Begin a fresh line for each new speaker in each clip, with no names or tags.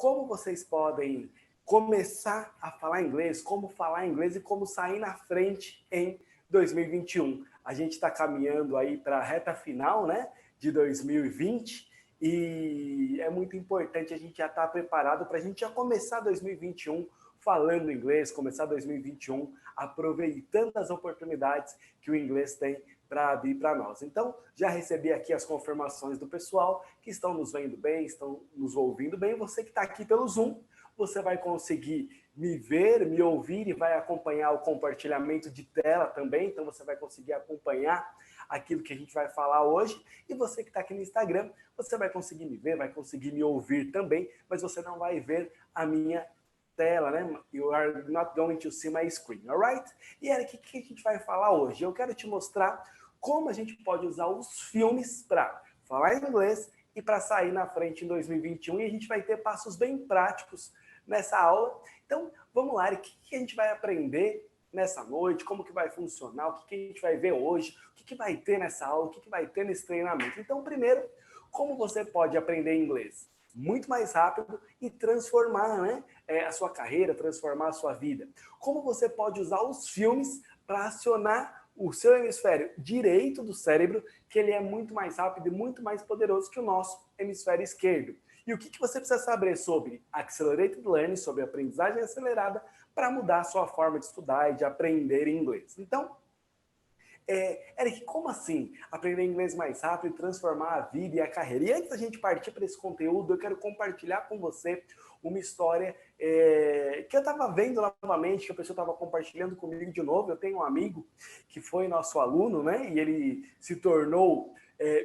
como vocês podem começar a falar inglês, como falar inglês e como sair na frente em 2021. A gente está caminhando aí para a reta final, né, de 2020 e é muito importante a gente já estar preparado para a gente já começar 2021 falando inglês, começar 2021 aproveitando as oportunidades que o inglês tem para abrir para nós. Então, já recebi aqui as confirmações do pessoal que estão nos vendo bem, estão nos ouvindo bem. Você que está aqui pelo Zoom, você vai conseguir me ver, me ouvir e vai acompanhar o compartilhamento de tela também. Então, você vai conseguir acompanhar aquilo que a gente vai falar hoje. E você que está aqui no Instagram, você vai conseguir me ver, vai conseguir me ouvir também, mas você não vai ver a minha tela, né? You are not going to see my screen, alright? E Eric, o que a gente vai falar hoje? Eu quero te mostrar como a gente pode usar os filmes para falar inglês e para sair na frente em 2021. E a gente vai ter passos bem práticos nessa aula. Então, vamos lá, Eric, o que a gente vai aprender nessa noite? Como que vai funcionar? O que a gente vai ver hoje? O que vai ter nessa aula? O que vai ter nesse treinamento? Então, primeiro, como você pode aprender inglês muito mais rápido e transformar, né, a sua carreira, transformar a sua vida. Como você pode usar os filmes para acionar o seu hemisfério direito do cérebro, que ele é muito mais rápido e muito mais poderoso que o nosso hemisfério esquerdo. E o que você precisa saber sobre Accelerated Learning, sobre aprendizagem acelerada, para mudar a sua forma de estudar e de aprender inglês. Então, Eric, como assim aprender inglês mais rápido e transformar a vida e a carreira? E antes da gente partir para esse conteúdo, eu quero compartilhar com você uma história que eu estava vendo novamente, que a pessoa estava compartilhando comigo de novo. Eu tenho um amigo que foi nosso aluno, né? E ele se tornou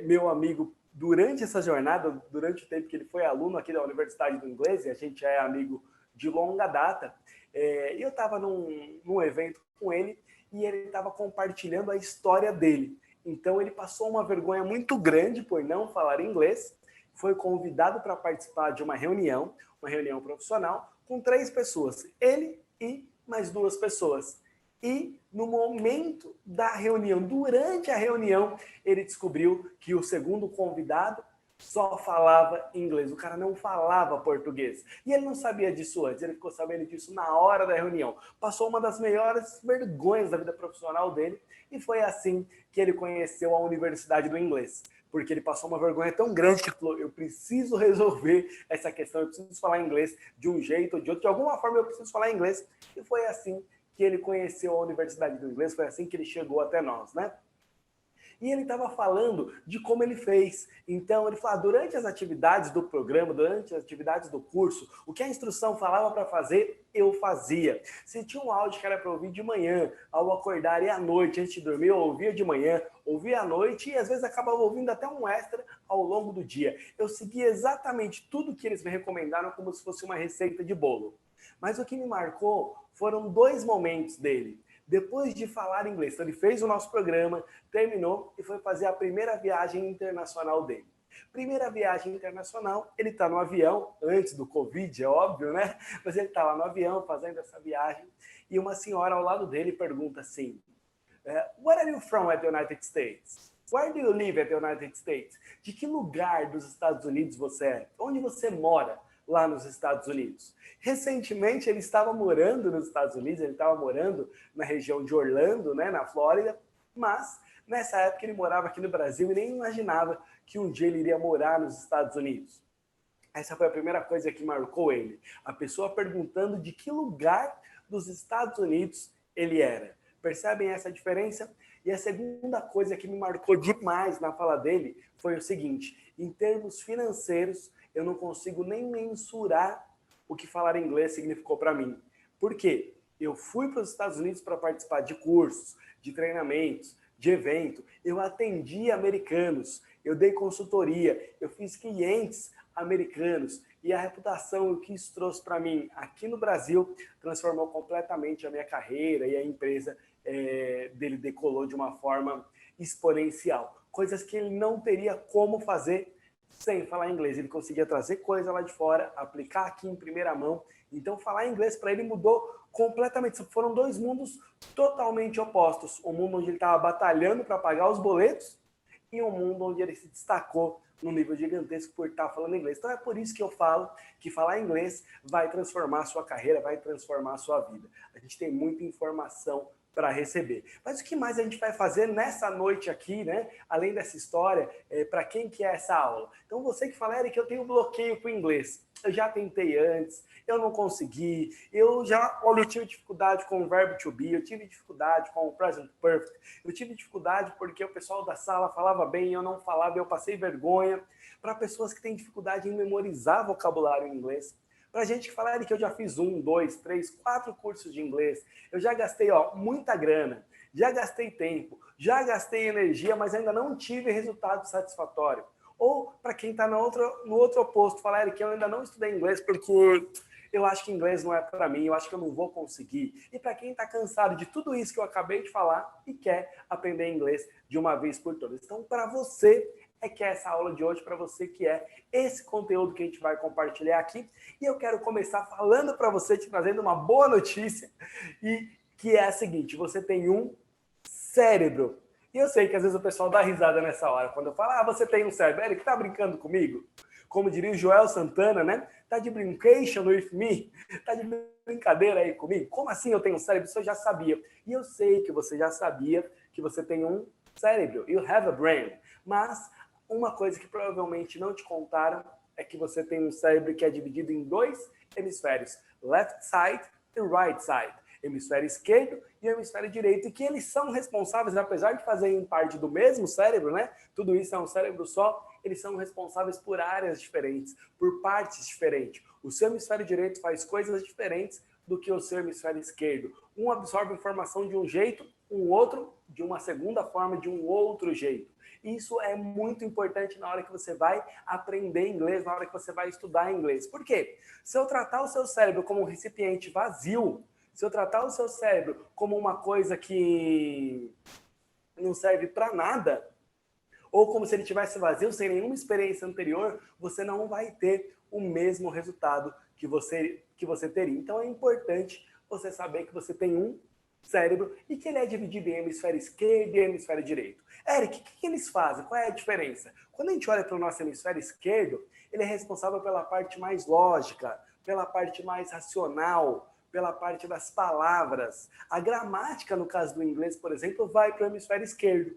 meu amigo durante essa jornada, durante o tempo que ele foi aluno aqui da Universidade do Inglês, e a gente é amigo de longa data. E eu estava num evento com ele, e ele estava compartilhando a história dele. Então, ele passou uma vergonha muito grande por não falar inglês, foi convidado para participar de uma reunião profissional, com 3 pessoas, ele e mais 2 pessoas. E, no momento da reunião, durante a reunião, ele descobriu que o segundo convidado só falava inglês, o cara não falava português. E ele não sabia disso antes, ele ficou sabendo disso na hora da reunião. Passou uma das maiores vergonhas da vida profissional dele e foi assim que ele conheceu a Universidade do Inglês. Porque ele passou uma vergonha tão grande que ele falou, eu preciso resolver essa questão, eu preciso falar inglês de um jeito ou de outro, de alguma forma eu preciso falar inglês. E foi assim que ele conheceu a Universidade do Inglês, foi assim que ele chegou até nós, né? E ele estava falando de como ele fez. Então, ele falou, durante as atividades do programa, durante as atividades do curso, o que a instrução falava para fazer, eu fazia. Se tinha um áudio que era para ouvir de manhã, ao acordar e à noite, antes de dormir, eu ouvia de manhã, ouvia à noite e às vezes acabava ouvindo até um extra ao longo do dia. Eu seguia exatamente tudo que eles me recomendaram como se fosse uma receita de bolo. Mas o que me marcou foram 2 momentos dele. Depois de falar inglês, então ele fez o nosso programa, terminou e foi fazer a primeira viagem internacional dele. Primeira viagem internacional, ele está no avião, antes do Covid, é óbvio, né? Mas ele está lá no avião fazendo essa viagem e uma senhora ao lado dele pergunta assim, Where are you from at the United States? Where do you live at the United States? De que lugar dos Estados Unidos você é? Onde você mora lá nos Estados Unidos? Recentemente ele estava morando nos Estados Unidos, ele estava morando na região de Orlando, né, na Flórida, mas nessa época ele morava aqui no Brasil e nem imaginava que um dia ele iria morar nos Estados Unidos. Essa foi a primeira coisa que marcou ele. A pessoa perguntando de que lugar dos Estados Unidos ele era. Percebem essa diferença? E a segunda coisa que me marcou demais na fala dele foi o seguinte, em termos financeiros, eu não consigo nem mensurar o que falar inglês significou para mim. Por quê? Eu fui para os Estados Unidos para participar de cursos, de treinamentos, de evento. Eu atendi americanos, eu dei consultoria, eu fiz clientes americanos. E a reputação, o que isso trouxe para mim aqui no Brasil, transformou completamente a minha carreira e a empresa dele decolou de uma forma exponencial. Coisas que ele não teria como fazer sem falar inglês. Ele conseguia trazer coisa lá de fora, aplicar aqui em primeira mão. Então, falar inglês para ele mudou completamente. Foram 2 mundos totalmente opostos. Um mundo onde ele estava batalhando para pagar os boletos e um mundo onde ele se destacou num nível gigantesco por estar falando inglês. Então é por isso que eu falo que falar inglês vai transformar a sua carreira, vai transformar a sua vida. A gente tem muita informação para receber. Mas o que mais a gente vai fazer nessa noite aqui, né? Além dessa história, para quem que é essa aula? Então você que fala, Eric, eu tenho bloqueio para o inglês. Eu já tentei antes, eu não consegui, olha, eu tive dificuldade com o verbo to be, eu tive dificuldade com o present perfect, eu tive dificuldade porque o pessoal da sala falava bem e eu não falava, eu passei vergonha. Para pessoas que têm dificuldade em memorizar vocabulário em inglês, para gente que fala, Eric, eu já fiz 1, 2, 3, 4 cursos de inglês, eu já gastei muita grana, já gastei tempo, já gastei energia, mas ainda não tive resultado satisfatório. Ou para quem está no outro oposto, falar, Eric, eu ainda não estudei inglês porque eu acho que inglês não é para mim, eu acho que eu não vou conseguir. E para quem está cansado de tudo isso que eu acabei de falar e quer aprender inglês de uma vez por todas. Então, para você que é essa aula de hoje, para você que é esse conteúdo que a gente vai compartilhar aqui. E eu quero começar falando para você, te trazendo uma boa notícia, e que é a seguinte, você tem um cérebro. E eu sei que às vezes o pessoal dá risada nessa hora, quando eu falo, você tem um cérebro, Eric, tá brincando comigo? Como diria o Joel Santana, né? Tá de brincation with me? Tá de brincadeira aí comigo? Como assim eu tenho um cérebro? Isso eu já sabia. E eu sei que você já sabia que você tem um cérebro. You have a brain. Mas uma coisa que provavelmente não te contaram é que você tem um cérebro que é dividido em 2 hemisférios, left side e right side, hemisfério esquerdo e hemisfério direito, e que eles são responsáveis, apesar de fazerem parte do mesmo cérebro, né? Tudo isso é um cérebro só, eles são responsáveis por áreas diferentes, por partes diferentes. O seu hemisfério direito faz coisas diferentes do que o seu hemisfério esquerdo. Um absorve informação de um jeito, um outro de uma segunda forma, de um outro jeito. Isso é muito importante na hora que você vai aprender inglês, na hora que você vai estudar inglês. Por quê? Se eu tratar o seu cérebro como um recipiente vazio, se eu tratar o seu cérebro como uma coisa que não serve para nada, ou como se ele tivesse vazio, sem nenhuma experiência anterior, você não vai ter o mesmo resultado que você teria. Então é importante você saber que você tem um cérebro e que ele é dividido em hemisfério esquerdo e hemisfério direito. Eric, o que eles fazem? Qual é a diferença? Quando a gente olha para o nosso hemisfério esquerdo, ele é responsável pela parte mais lógica, pela parte mais racional, pela parte das palavras. A gramática, no caso do inglês, por exemplo, vai para o hemisfério esquerdo.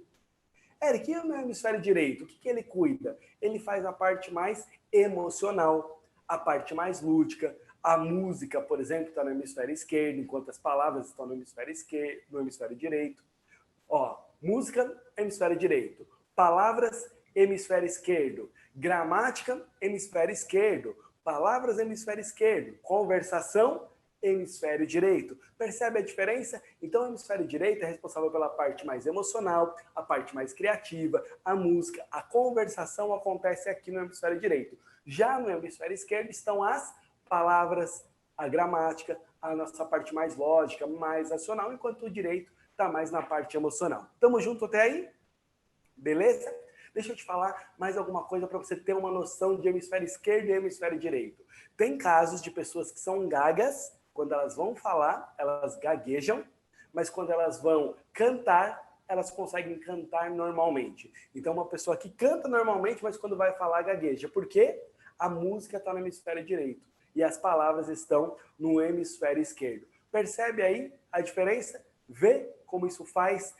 Eric, e o meu hemisfério direito? O que ele cuida? Ele faz a parte mais emocional, a parte mais lúdica. A música, por exemplo, está no hemisfério esquerdo, enquanto as palavras estão no hemisfério esquerdo, no hemisfério direito. Música, hemisfério direito. Palavras, hemisfério esquerdo. Gramática, hemisfério esquerdo. Palavras, hemisfério esquerdo. Conversação, hemisfério direito. Percebe a diferença? Então, o hemisfério direito é responsável pela parte mais emocional, a parte mais criativa, a música, a conversação acontece aqui no hemisfério direito. Já no hemisfério esquerdo estão as palavras, a gramática, a nossa parte mais lógica, mais racional, enquanto o direito está mais na parte emocional. Tamo junto até aí? Beleza? Deixa eu te falar mais alguma coisa para você ter uma noção de hemisfério esquerdo e hemisfério direito. Tem casos de pessoas que são gagas, quando elas vão falar, elas gaguejam, mas quando elas vão cantar, elas conseguem cantar normalmente. Então, uma pessoa que canta normalmente, mas quando vai falar, gagueja. Por quê? A música está no hemisfério direito e as palavras estão no hemisfério esquerdo. Percebe aí a diferença? Vê como isso faz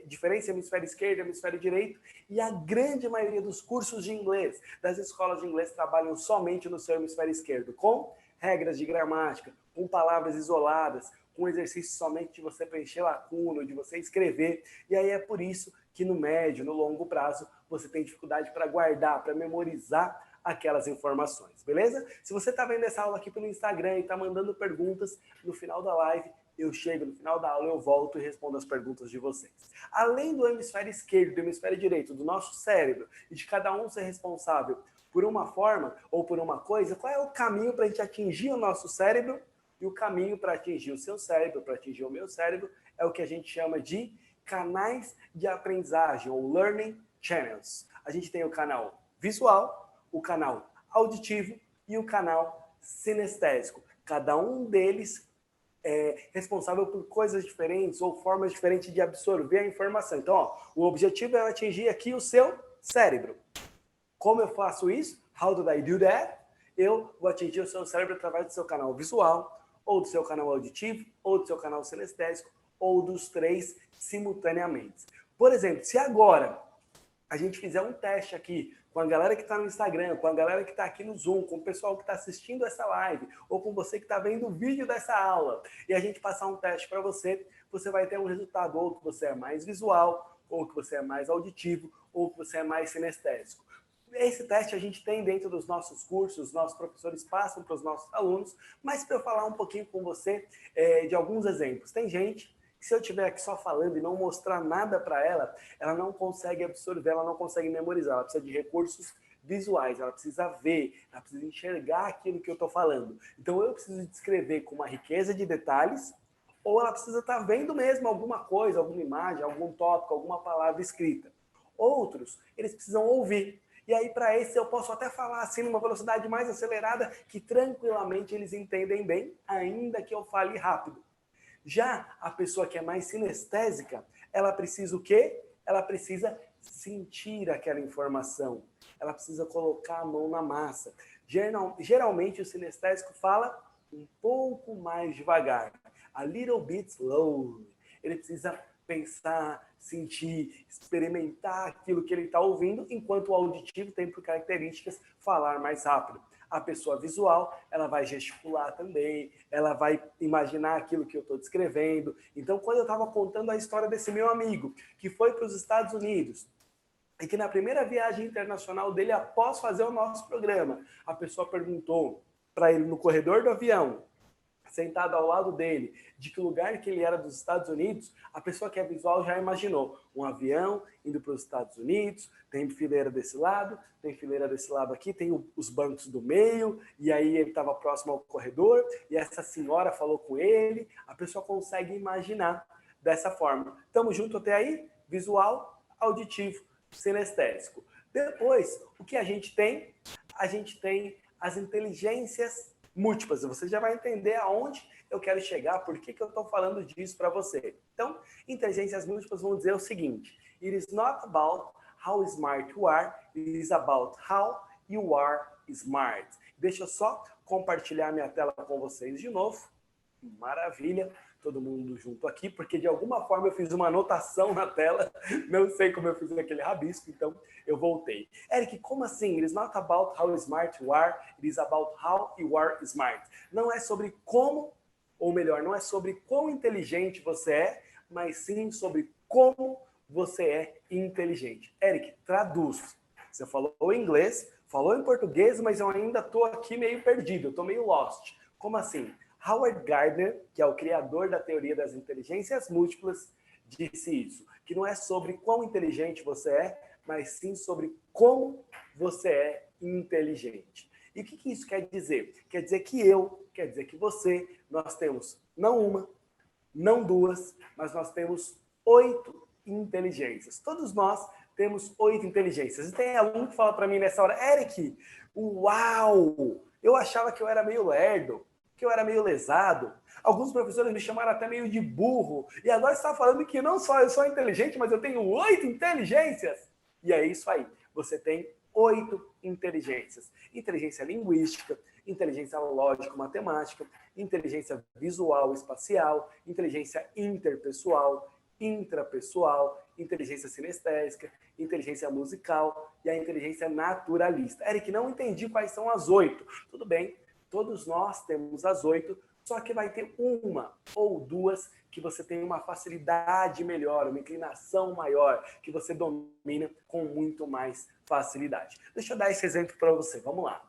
diferença hemisfério esquerdo, hemisfério direito, e a grande maioria dos cursos de inglês, das escolas de inglês, trabalham somente no seu hemisfério esquerdo, com regras de gramática, com palavras isoladas, com exercício somente de você preencher lacuna, de você escrever, e aí é por isso que no médio, no longo prazo, você tem dificuldade para guardar, para memorizar aquelas informações, beleza? Se você está vendo essa aula aqui pelo Instagram e está mandando perguntas, no final da live, eu chego no final da aula, eu volto e respondo as perguntas de vocês. Além do hemisfério esquerdo, do hemisfério direito, do nosso cérebro, e de cada um ser responsável por uma forma ou por uma coisa, qual é o caminho para a gente atingir o nosso cérebro? E o caminho para atingir o seu cérebro, para atingir o meu cérebro, é o que a gente chama de canais de aprendizagem, ou learning channels. A gente tem o canal visual, o canal auditivo e o canal sinestésico. Cada um deles é responsável por coisas diferentes ou formas diferentes de absorver a informação. Então, o objetivo é atingir aqui o seu cérebro. Como eu faço isso? How do I do that? Eu vou atingir o seu cérebro através do seu canal visual, ou do seu canal auditivo, ou do seu canal sinestésico, ou dos três simultaneamente. Por exemplo, se agora a gente fizer um teste aqui com a galera que está no Instagram, com a galera que está aqui no Zoom, com o pessoal que está assistindo essa live, ou com você que está vendo o vídeo dessa aula, e a gente passar um teste para você, você vai ter um resultado, ou que você é mais visual, ou que você é mais auditivo, ou que você é mais sinestésico. Esse teste a gente tem dentro dos nossos cursos, nossos professores passam para os nossos alunos, mas para eu falar um pouquinho com você de alguns exemplos. Tem gente que, se eu estiver aqui só falando e não mostrar nada para ela, ela não consegue absorver, ela não consegue memorizar, ela precisa de recursos visuais, ela precisa ver, ela precisa enxergar aquilo que eu estou falando. Então eu preciso descrever com uma riqueza de detalhes, ou ela precisa estar vendo mesmo alguma coisa, alguma imagem, algum tópico, alguma palavra escrita. Outros, eles precisam ouvir. E aí, para esse, eu posso até falar assim, numa velocidade mais acelerada, que tranquilamente eles entendem bem, ainda que eu fale rápido. Já a pessoa que é mais sinestésica, ela precisa o quê? Ela precisa sentir aquela informação. Ela precisa colocar a mão na massa. Geralmente, o sinestésico fala um pouco mais devagar. A little bit slowly. Ele precisa pensar, sentir, experimentar aquilo que ele está ouvindo, enquanto o auditivo tem por características falar mais rápido. A pessoa visual, ela vai gesticular também, ela vai imaginar aquilo que eu estou descrevendo. Então, quando eu estava contando a história desse meu amigo, que foi para os Estados Unidos, e que na primeira viagem internacional dele, após fazer o nosso programa, a pessoa perguntou para ele no corredor do avião, sentado ao lado dele, de que lugar que ele era dos Estados Unidos, a pessoa que é visual já imaginou um avião indo para os Estados Unidos, tem fileira desse lado, tem fileira desse lado aqui, tem os bancos do meio, e aí ele estava próximo ao corredor, e essa senhora falou com ele, a pessoa consegue imaginar dessa forma. Estamos juntos até aí? Visual, auditivo, sinestésico. Depois, o que a gente tem? A gente tem as inteligências múltiplas. Você já vai entender aonde eu quero chegar, por que eu estou falando disso para você. Então, inteligências múltiplas vão dizer o seguinte: it is not about how smart you are, it is about how you are smart. Deixa eu só compartilhar minha tela com vocês de novo. Maravilha, todo mundo junto aqui, porque de alguma forma eu fiz uma anotação na tela, não sei como eu fiz aquele rabisco, então eu voltei. Eric, como assim? It is not about how smart you are, it is about how you are smart. Não é sobre como, ou melhor, não é sobre quão inteligente você é, mas sim sobre como você é inteligente. Eric, traduz. Você falou em inglês, falou em português, mas eu ainda estou aqui meio perdido, eu estou meio lost. Como assim? Howard Gardner, que é o criador da teoria das inteligências múltiplas, disse isso, que não é sobre quão inteligente você é, mas sim sobre como você é inteligente. E o que isso quer dizer? Quer dizer que quer dizer que você, nós temos não uma, não duas, mas nós temos 8 inteligências. Todos nós temos 8 inteligências. E tem aluno que fala para mim nessa hora: Eric, uau, eu achava que eu era meio lerdo, que eu era meio lesado. Alguns professores me chamaram até meio de burro. E agora você está falando que não só eu sou inteligente, mas eu tenho 8 inteligências. E é isso aí. Você tem 8 inteligências. Inteligência linguística, inteligência lógico-matemática, inteligência visual espacial, inteligência interpessoal, intrapessoal, inteligência sinestésica, inteligência musical e a inteligência naturalista. Eric, não entendi quais são as 8. Tudo bem, todos nós temos as 8, só que vai ter uma ou duas que você tem uma facilidade melhor, uma inclinação maior, que você domina com muito mais facilidade. Deixa eu dar esse exemplo para você, vamos lá.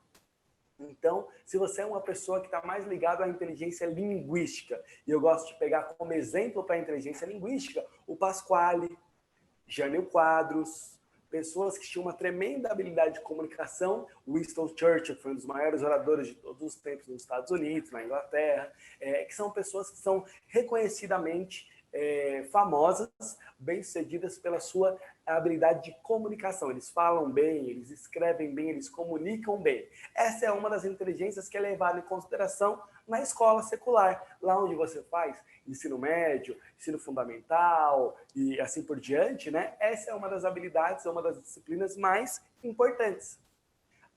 Então, se você é uma pessoa que está mais ligada à inteligência linguística, e eu gosto de pegar como exemplo para a inteligência linguística o Pasquale, Jânio Quadros, pessoas que tinham uma tremenda habilidade de comunicação. Winston Churchill foi um dos maiores oradores de todos os tempos nos Estados Unidos, na Inglaterra, que são pessoas que são reconhecidamente famosas, bem-sucedidas pela sua habilidade de comunicação. Eles falam bem, eles escrevem bem, eles comunicam bem. Essa é uma das inteligências que é levada em consideração na escola secular, lá onde você faz ensino médio, ensino fundamental e assim por diante, né? Essa é uma das habilidades, uma das disciplinas mais importantes.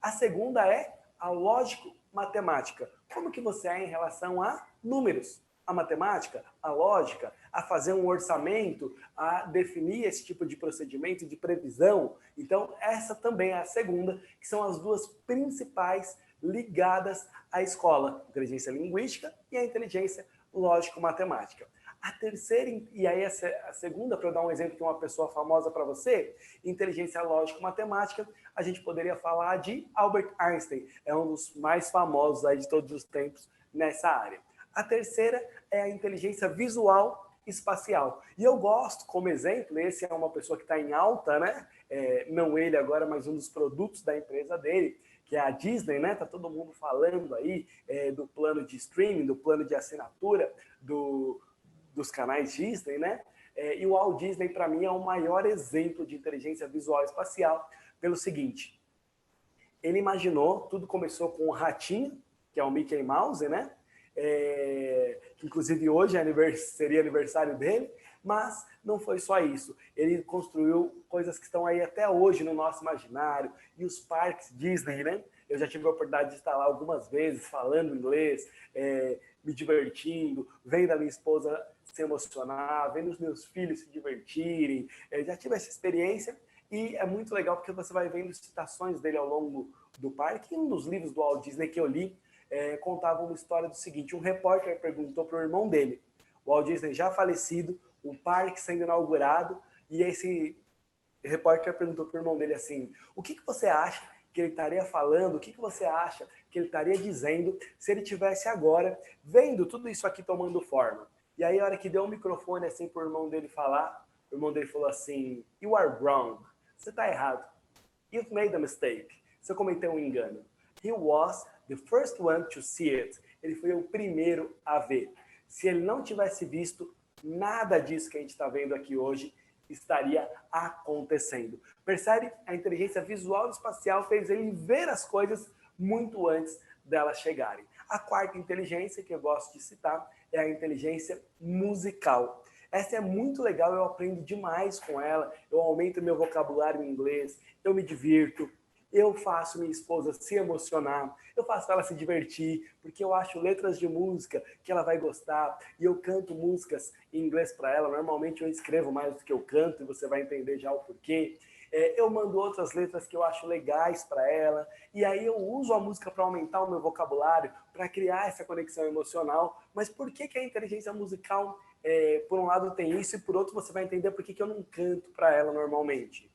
A segunda é a lógico-matemática. Como que você é em relação a números? A matemática, a lógica, a fazer um orçamento, a definir esse tipo de procedimento de previsão. Então, essa também é a segunda, que são as duas principais ligadas à escola, inteligência linguística e a inteligência lógico-matemática. A terceira, e aí a segunda, para eu dar um exemplo de uma pessoa famosa para você, inteligência lógico-matemática, a gente poderia falar de Albert Einstein, é um dos mais famosos aí de todos os tempos nessa área. A terceira é a inteligência visual espacial. E eu gosto, como exemplo, esse é uma pessoa que está em alta, né? Não ele agora, mas um dos produtos da empresa dele, que é a Disney, né? Tá todo mundo falando aí do plano de streaming, do plano de assinatura dos canais Disney, né? E o Walt Disney, para mim, é o maior exemplo de inteligência visual espacial pelo seguinte. Ele imaginou, tudo começou com o ratinho, que é o Mickey Mouse, né? Que inclusive hoje seria aniversário dele, mas não foi só isso. Ele construiu coisas que estão aí até hoje no nosso imaginário, e os parques Disney, né? Eu já tive a oportunidade de estar lá algumas vezes, falando inglês, me divertindo, vendo a minha esposa se emocionar, vendo os meus filhos se divertirem. Já tive essa experiência e é muito legal porque você vai vendo citações dele ao longo do parque. E um dos livros do Walt Disney que eu li contava uma história do seguinte: um repórter perguntou para o irmão dele, o Walt Disney já falecido, um parque sendo inaugurado, e esse repórter perguntou para o irmão dele assim: o que você acha que ele estaria falando, o que você acha que ele estaria dizendo se ele tivesse agora vendo tudo isso aqui tomando forma? E aí, a hora que deu o microfone assim para o irmão dele falar, o irmão dele falou assim: you are wrong, você está errado. You've made a mistake, você cometeu um engano. He was the first one to see it. Ele foi o primeiro a ver. Se ele não tivesse visto, nada disso que a gente está vendo aqui hoje estaria acontecendo. Percebe? A inteligência visual e espacial fez ele ver as coisas muito antes delas chegarem. A quarta inteligência, que eu gosto de citar, é a inteligência musical. Essa é muito legal, eu aprendo demais com ela, eu aumento meu vocabulário em inglês, eu me divirto, eu faço minha esposa se emocionar, eu faço ela se divertir, porque eu acho letras de música que ela vai gostar, e eu canto músicas em inglês para ela. Normalmente eu escrevo mais do que eu canto, e você vai entender já o porquê. Eu mando outras letras que eu acho legais para ela, e aí eu uso a música para aumentar o meu vocabulário, para criar essa conexão emocional. Mas por que a inteligência musical, por um lado, tem isso, e por outro você vai entender por que eu não canto para ela normalmente?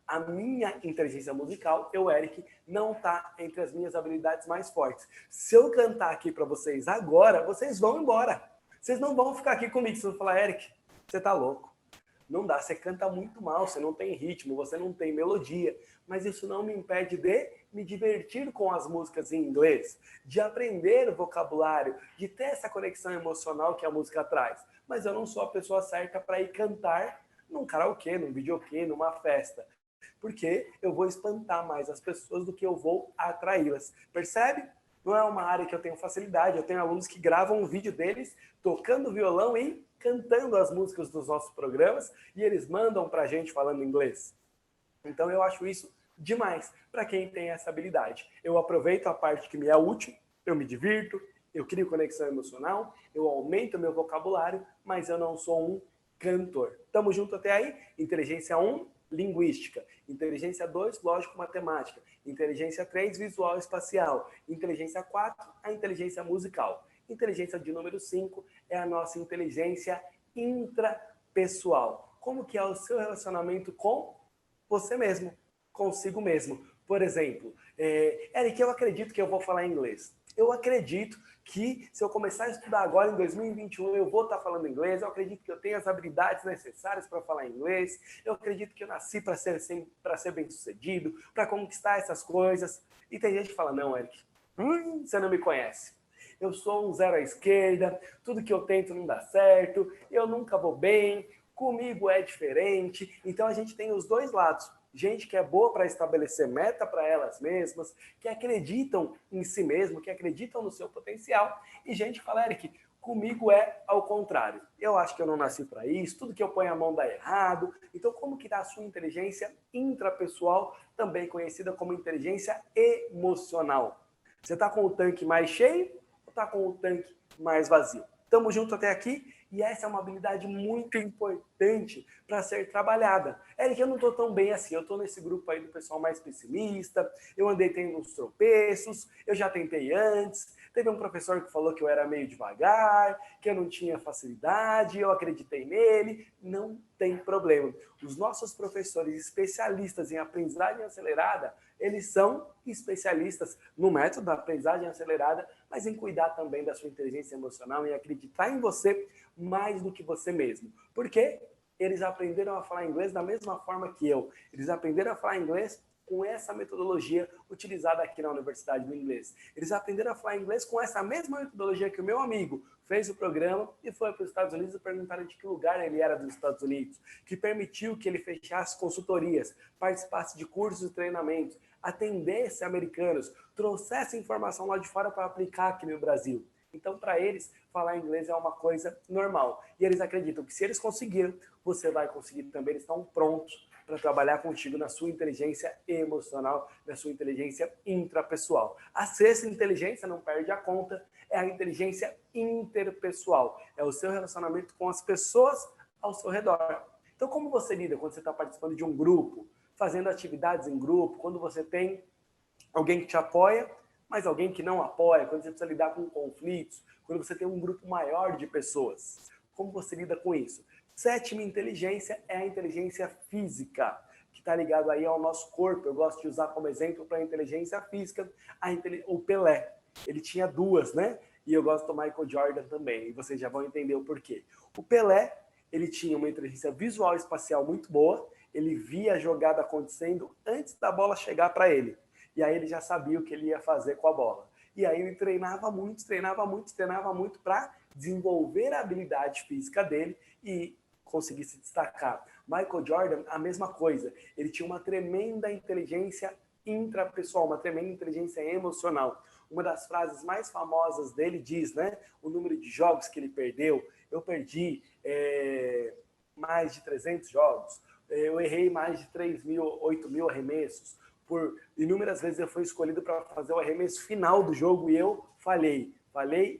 A minha inteligência musical, Eric, não está entre as minhas habilidades mais fortes. Se eu cantar aqui para vocês agora, vocês vão embora. Vocês não vão ficar aqui comigo. Vocês vão falar: Eric, você tá louco. Não dá, você canta muito mal, você não tem ritmo, você não tem melodia. Mas isso não me impede de me divertir com as músicas em inglês, de aprender o vocabulário, de ter essa conexão emocional que a música traz. Mas eu não sou a pessoa certa para ir cantar num karaokê, num videokê, numa festa. Porque eu vou espantar mais as pessoas do que eu vou atraí-las. Percebe? Não é uma área que eu tenho facilidade. Eu tenho alunos que gravam um vídeo deles tocando violão e cantando as músicas dos nossos programas, e eles mandam pra gente falando inglês. Então eu acho isso demais para quem tem essa habilidade. Eu aproveito a parte que me é útil, eu me divirto, eu crio conexão emocional, eu aumento meu vocabulário, mas eu não sou um cantor. Tamo junto até aí? Inteligência 1, linguística. Inteligência 2, lógico-matemática. Inteligência 3, visual espacial. Inteligência 4, a inteligência musical. Inteligência de número 5 é a nossa inteligência intrapessoal. Como que é o seu relacionamento com você mesmo, consigo mesmo? Por exemplo, Eric, eu acredito que eu vou falar inglês. Eu acredito que se eu começar a estudar agora em 2021, eu vou estar falando inglês. Eu acredito que eu tenho as habilidades necessárias para falar inglês. Eu acredito que eu nasci para ser bem-sucedido, para conquistar essas coisas. E tem gente que fala: não, Eric, você não me conhece. Eu sou um zero à esquerda, tudo que eu tento não dá certo, eu nunca vou bem, comigo é diferente. Então a gente tem os dois lados. Gente que é boa para estabelecer meta para elas mesmas, que acreditam em si mesmo, que acreditam no seu potencial. E gente que fala: Eric, Comigo é ao contrário. Eu acho que eu não nasci para isso, tudo que eu ponho a mão dá errado. Então, como que está a sua inteligência intrapessoal, também conhecida como inteligência emocional? Você está com o tanque mais cheio ou está com o tanque mais vazio? Estamos juntos até aqui e essa é uma habilidade muito importante para ser trabalhada. Eric, eu não estou tão bem assim, eu estou nesse grupo aí do pessoal mais pessimista, eu andei tendo uns tropeços, eu já tentei antes, teve um professor que falou que eu era meio devagar, que eu não tinha facilidade, eu acreditei nele, não tem problema. Os nossos professores especialistas em aprendizagem acelerada, eles são especialistas no método da aprendizagem acelerada, mas em cuidar também da sua inteligência emocional e acreditar em você mais do que você mesmo. Por quê? Eles aprenderam a falar inglês da mesma forma que eu. Eles aprenderam a falar inglês com essa metodologia utilizada aqui na Universidade do Inglês. Eles aprenderam a falar inglês com essa mesma metodologia que o meu amigo fez o programa e foi para os Estados Unidos e perguntaram de que lugar ele era dos Estados Unidos, que permitiu que ele fechasse consultorias, participasse de cursos e treinamentos, atendesse americanos, trouxesse informação lá de fora para aplicar aqui no Brasil. Então, para eles, falar inglês é uma coisa normal. E eles acreditam que se eles conseguiram, você vai conseguir também. Eles estão prontos para trabalhar contigo na sua inteligência emocional, na sua inteligência intrapessoal. A sexta inteligência, não perde a conta, é a inteligência interpessoal. É o seu relacionamento com as pessoas ao seu redor. Então, como você lida quando você está participando de um grupo, fazendo atividades em grupo, quando você tem alguém que te apoia, mas alguém que não apoia, quando você precisa lidar com conflitos, quando você tem um grupo maior de pessoas. Como você lida com isso? Sétima inteligência é a inteligência física, que está ligado aí ao nosso corpo. Eu gosto de usar como exemplo para a inteligência física o Pelé. Ele tinha duas, né? E eu gosto do Michael Jordan também, e vocês já vão entender o porquê. O Pelé, ele tinha uma inteligência visual e espacial muito boa, ele via a jogada acontecendo antes da bola chegar para ele. E aí ele já sabia o que ele ia fazer com a bola. E aí ele treinava muito para desenvolver a habilidade física dele e conseguir se destacar. Michael Jordan, a mesma coisa. Ele tinha uma tremenda inteligência intrapessoal, uma tremenda inteligência emocional. Uma das frases mais famosas dele diz, né? O número de jogos que ele perdeu. Eu perdi mais de 300 jogos. Eu errei mais de 8 mil arremessos. Por inúmeras vezes eu fui escolhido para fazer o arremesso final do jogo e eu falhei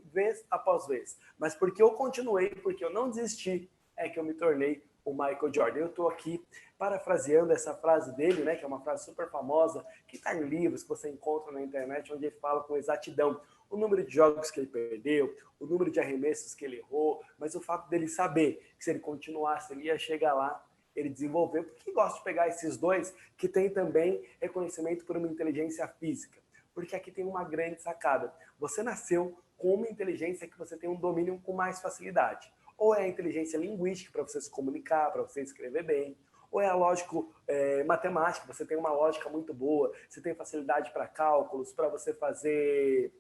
vez após vez. Mas porque eu continuei, porque eu não desisti, é que eu me tornei o Michael Jordan. Eu estou aqui parafraseando essa frase dele, né, que é uma frase super famosa, que está em livros que você encontra na internet, onde ele fala com exatidão o número de jogos que ele perdeu, o número de arremessos que ele errou, mas o fato dele saber que se ele continuasse, ele ia chegar lá, ele desenvolveu, porque gosta de pegar esses dois que tem também reconhecimento por uma inteligência física. Porque aqui tem uma grande sacada. Você nasceu com uma inteligência que você tem um domínio com mais facilidade. Ou é a inteligência linguística, para você se comunicar, para você escrever bem, ou é a matemática, você tem uma lógica muito boa, você tem facilidade para cálculos, para você fazer,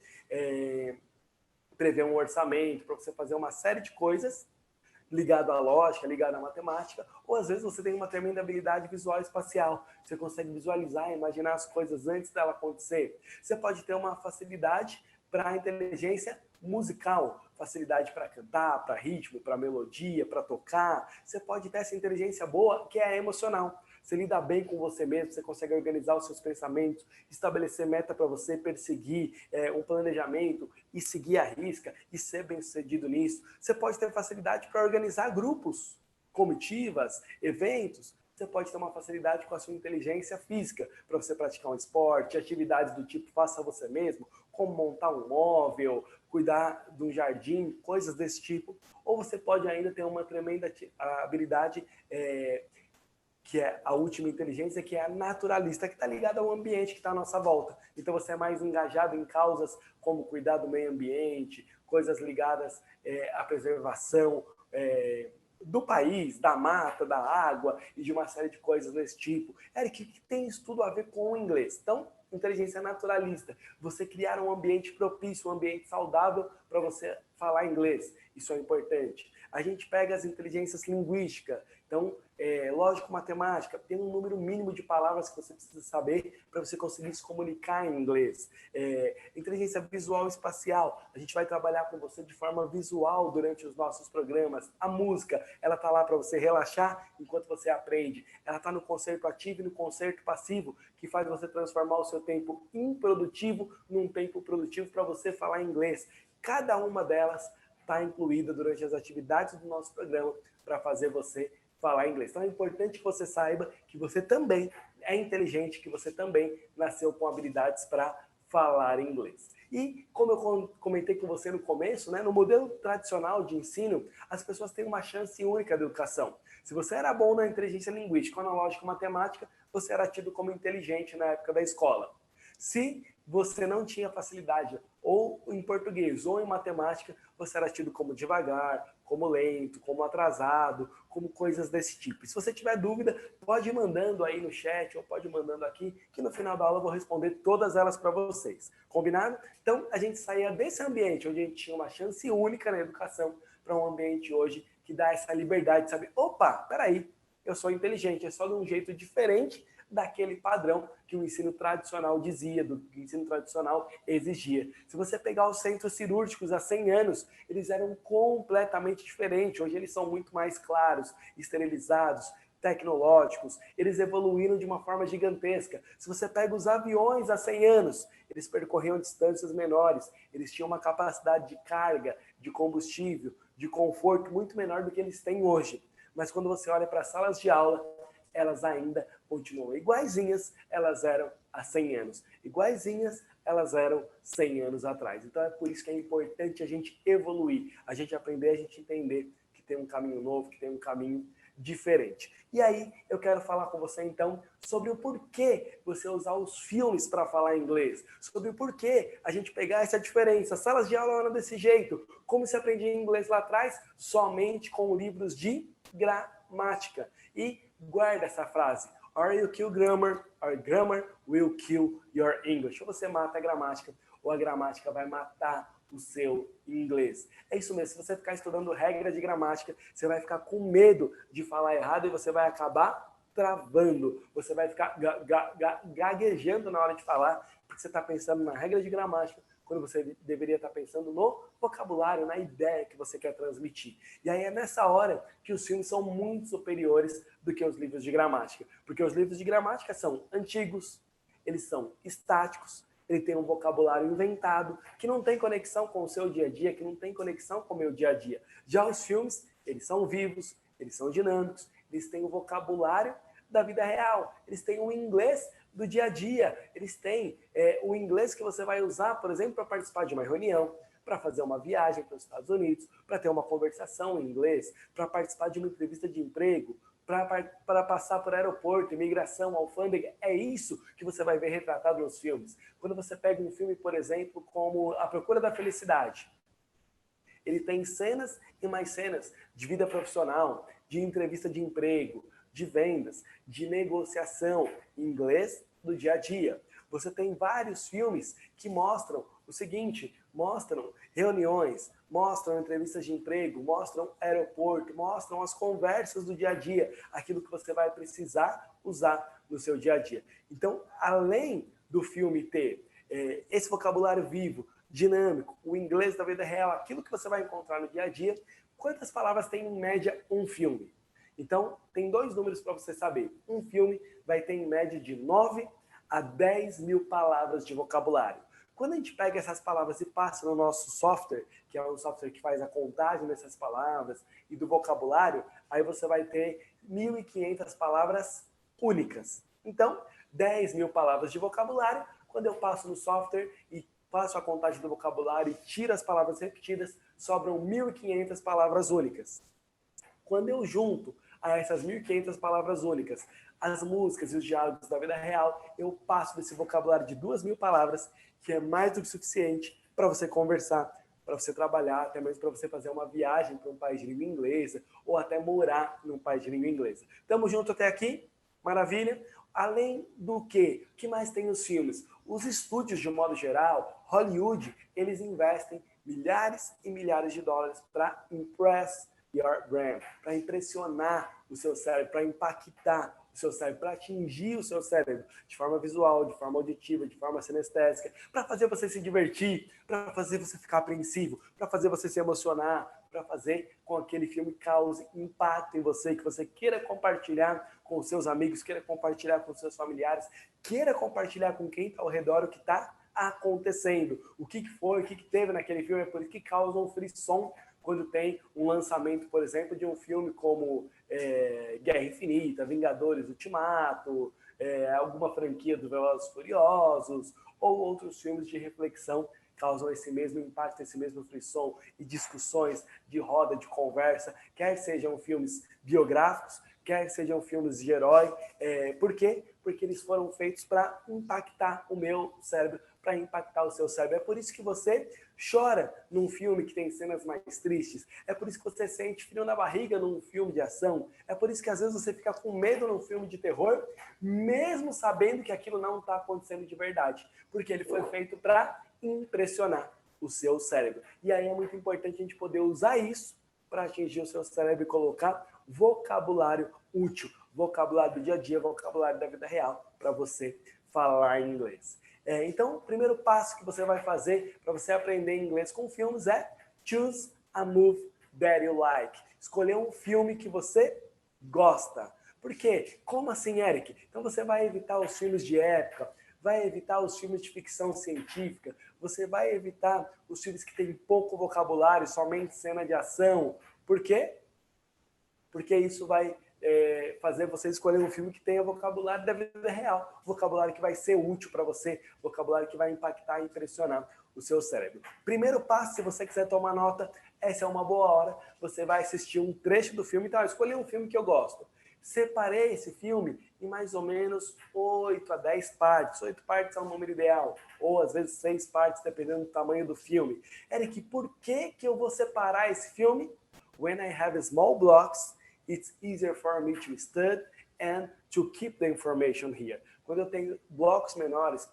prever um orçamento, para você fazer uma série de coisas ligado à lógica, ligado à matemática, ou às vezes você tem uma tremenda habilidade visual e espacial. Você consegue visualizar, imaginar as coisas antes dela acontecer. Você pode ter uma facilidade para a inteligência musical, facilidade para cantar, para ritmo, para melodia, para tocar. Você pode ter essa inteligência boa, que é a emocional. Você lida bem com você mesmo, você consegue organizar os seus pensamentos, estabelecer meta para você, perseguir um planejamento e seguir a risca e ser bem-sucedido nisso. Você pode ter facilidade para organizar grupos, comitivas, eventos. Você pode ter uma facilidade com a sua inteligência física para você praticar um esporte, atividades do tipo faça você mesmo, como montar um móvel, cuidar de um jardim, coisas desse tipo. Ou você pode ainda ter uma tremenda habilidade que é a última inteligência, que é a naturalista, que está ligada ao ambiente que está à nossa volta. Então você é mais engajado em causas como cuidar do meio ambiente, coisas ligadas à preservação do país, da mata, da água e de uma série de coisas desse tipo. Eric, que tem isso tudo a ver com o inglês. Então, inteligência naturalista, você criar um ambiente propício, um ambiente saudável para você falar inglês. Isso é importante. A gente pega as inteligências linguísticas, Então, lógico, matemática, tem um número mínimo de palavras que você precisa saber para você conseguir se comunicar em inglês. Inteligência visual e espacial, a gente vai trabalhar com você de forma visual durante os nossos programas. A música, ela está lá para você relaxar enquanto você aprende. Ela está no concerto ativo e no concerto passivo, que faz você transformar o seu tempo improdutivo num tempo produtivo para você falar inglês. Cada uma delas está incluída durante as atividades do nosso programa para fazer você falar inglês. Então é importante que você saiba que você também é inteligente, que você também nasceu com habilidades para falar inglês. E como eu comentei com você no começo, né, no modelo tradicional de ensino, as pessoas têm uma chance única de educação. Se você era bom na inteligência linguística, analógica, matemática, você era tido como inteligente na época da escola. Se você não tinha facilidade ou em português ou em matemática, você era tido como devagar, como lento, como atrasado, como coisas desse tipo. E se você tiver dúvida, pode ir mandando aí no chat ou pode ir mandando aqui, que no final da aula eu vou responder todas elas para vocês. Combinado? Então, a gente saía desse ambiente onde a gente tinha uma chance única na educação para um ambiente hoje que dá essa liberdade de saber, opa, peraí, eu sou inteligente, é só de um jeito diferente daquele padrão que o ensino tradicional dizia, do que o ensino tradicional exigia. Se você pegar os centros cirúrgicos há 100 anos, eles eram completamente diferentes. Hoje eles são muito mais claros, esterilizados, tecnológicos, eles evoluíram de uma forma gigantesca. Se você pega os aviões há 100 anos, eles percorriam distâncias menores, eles tinham uma capacidade de carga, de combustível, de conforto muito menor do que eles têm hoje. Mas quando você olha para as salas de aula, elas ainda continuam iguaizinhas, elas eram há 100 anos. Iguaizinhas, elas eram 100 anos atrás. Então é por isso que é importante a gente evoluir, a gente aprender, a gente entender que tem um caminho novo, que tem um caminho diferente. E aí eu quero falar com você então sobre o porquê você usar os filmes para falar inglês, sobre o porquê a gente pegar essa diferença. Salas de aula eram desse jeito, como se aprendia inglês lá atrás? Somente com livros de gramática. E guarda essa frase. Or you kill grammar, or grammar will kill your English. Ou você mata a gramática, ou a gramática vai matar o seu inglês. É isso mesmo, se você ficar estudando regra de gramática, você vai ficar com medo de falar errado e você vai acabar travando. Você vai ficar gaguejando na hora de falar, porque você está pensando na regra de gramática, quando você deveria estar pensando no vocabulário, na ideia que você quer transmitir. E aí é nessa hora que os filmes são muito superiores do que os livros de gramática. Porque os livros de gramática são antigos, eles são estáticos, ele tem um vocabulário inventado, que não tem conexão com o seu dia a dia, que não tem conexão com o meu dia a dia. Já os filmes, eles são vivos, eles são dinâmicos, eles têm o vocabulário da vida real, eles têm o inglês do dia a dia, eles têm o inglês que você vai usar, por exemplo, para participar de uma reunião, para fazer uma viagem para os Estados Unidos, para ter uma conversação em inglês, para participar de uma entrevista de emprego, para passar por aeroporto, imigração, alfândega. É isso que você vai ver retratado nos filmes. Quando você pega um filme, por exemplo, como A Procura da Felicidade, ele tem cenas e mais cenas de vida profissional, de entrevista de emprego, de vendas, de negociação, inglês do dia a dia. Você tem vários filmes que mostram o seguinte, mostram reuniões, mostram entrevistas de emprego, mostram aeroporto, mostram as conversas do dia a dia, aquilo que você vai precisar usar no seu dia a dia. Então, além do filme ter esse vocabulário vivo, dinâmico, o inglês da vida real, aquilo que você vai encontrar no dia a dia, quantas palavras tem em média um filme? Então, tem 2 números para você saber. Um filme vai ter em média de 9 a 10 mil palavras de vocabulário. Quando a gente pega essas palavras e passa no nosso software, que é um software que faz a contagem dessas palavras e do vocabulário, aí você vai ter 1.500 palavras únicas. Então, 10 mil palavras de vocabulário, quando eu passo no software e faço a contagem do vocabulário e tiro as palavras repetidas, sobram 1.500 palavras únicas. Quando eu junto a essas 1.500 palavras únicas as músicas e os diálogos da vida real, eu passo desse vocabulário de 2.000 palavras, que é mais do que suficiente para você conversar, para você trabalhar, até mesmo para você fazer uma viagem para um país de língua inglesa, ou até morar num país de língua inglesa. Tamo junto até aqui? Maravilha? Além do que? O que mais tem nos filmes? Os estúdios, de modo geral, Hollywood, eles investem milhares e milhares de dólares para impress, your brain, para impressionar o seu cérebro, para impactar o seu cérebro, para atingir o seu cérebro de forma visual, de forma auditiva, de forma sinestésica, para fazer você se divertir, para fazer você ficar apreensivo, para fazer você se emocionar, para fazer com que aquele filme cause impacto em você, que você queira compartilhar com os seus amigos, queira compartilhar com os seus familiares, queira compartilhar com quem está ao redor o que está acontecendo, o que foi, o que teve naquele filme, é por isso que causa um frisson quando tem um lançamento, por exemplo, de um filme como Guerra Infinita, Vingadores Ultimato, alguma franquia do Velozes e Furiosos, ou outros filmes de reflexão causam esse mesmo impacto, esse mesmo frisson e discussões de roda, de conversa, quer sejam filmes biográficos, quer sejam filmes de herói. Por quê? Porque eles foram feitos para impactar o meu cérebro, para impactar o seu cérebro. É por isso que você chora num filme que tem cenas mais tristes. É por isso que você sente frio na barriga num filme de ação. É por isso que às vezes você fica com medo num filme de terror, mesmo sabendo que aquilo não está acontecendo de verdade. Porque ele foi feito para impressionar o seu cérebro. E aí é muito importante a gente poder usar isso para atingir o seu cérebro e colocar vocabulário útil, vocabulário do dia a dia, vocabulário da vida real, para você falar inglês. Então, o primeiro passo que você vai fazer para você aprender inglês com filmes é choose a movie that you like. Escolher um filme que você gosta. Por quê? Como assim, Eric? Então você vai evitar os filmes de época, vai evitar os filmes de ficção científica, você vai evitar os filmes que têm pouco vocabulário, somente cena de ação. Por quê? Porque isso vai fazer você escolher um filme que tenha vocabulário da vida real, vocabulário que vai ser útil para você, vocabulário que vai impactar e impressionar o seu cérebro. Primeiro passo, se você quiser tomar nota, essa é uma boa hora, você vai assistir um trecho do filme. Então, escolhi um filme que eu gosto. Separei esse filme em mais ou menos 8 a 10 partes. 8 partes é um número ideal, ou às vezes 6 partes, dependendo do tamanho do filme. Eric, por que eu vou separar esse filme? When I have small blocks, it's easier for me to study and to keep the information here. Quando eu tenho blocos menores,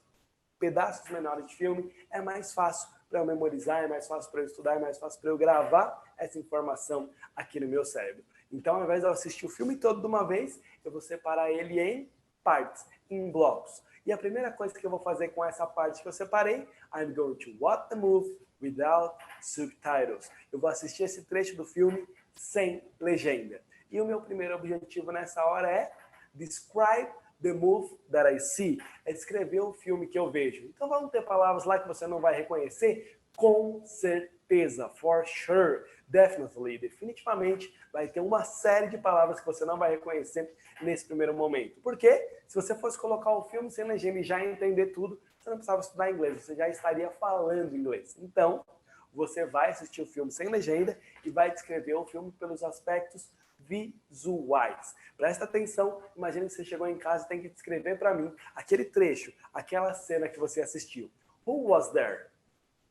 pedaços menores de filme, é mais fácil para eu memorizar, é mais fácil para eu estudar, é mais fácil para eu gravar essa informação aqui no meu cérebro. Então, ao invés de eu assistir o filme todo de uma vez, eu vou separar ele em partes, em blocos. E a primeira coisa que eu vou fazer com essa parte que eu separei, I'm going to watch the movie without subtitles. Eu vou assistir esse trecho do filme sem legenda. E o meu primeiro objetivo nessa hora é describe the movie that I see. É descrever o filme que eu vejo. Então vão ter palavras lá que você não vai reconhecer? Com certeza, for sure, definitely, definitivamente vai ter uma série de palavras que você não vai reconhecer nesse primeiro momento. Por quê? Se você fosse colocar o filme sem legenda e já entender tudo, você não precisava estudar inglês, você já estaria falando inglês. Então, você vai assistir o filme sem legenda e vai descrever o filme pelos aspectos visuais. Presta atenção, imagine que você chegou em casa e tem que descrever para mim aquele trecho, aquela cena que você assistiu. Who was there?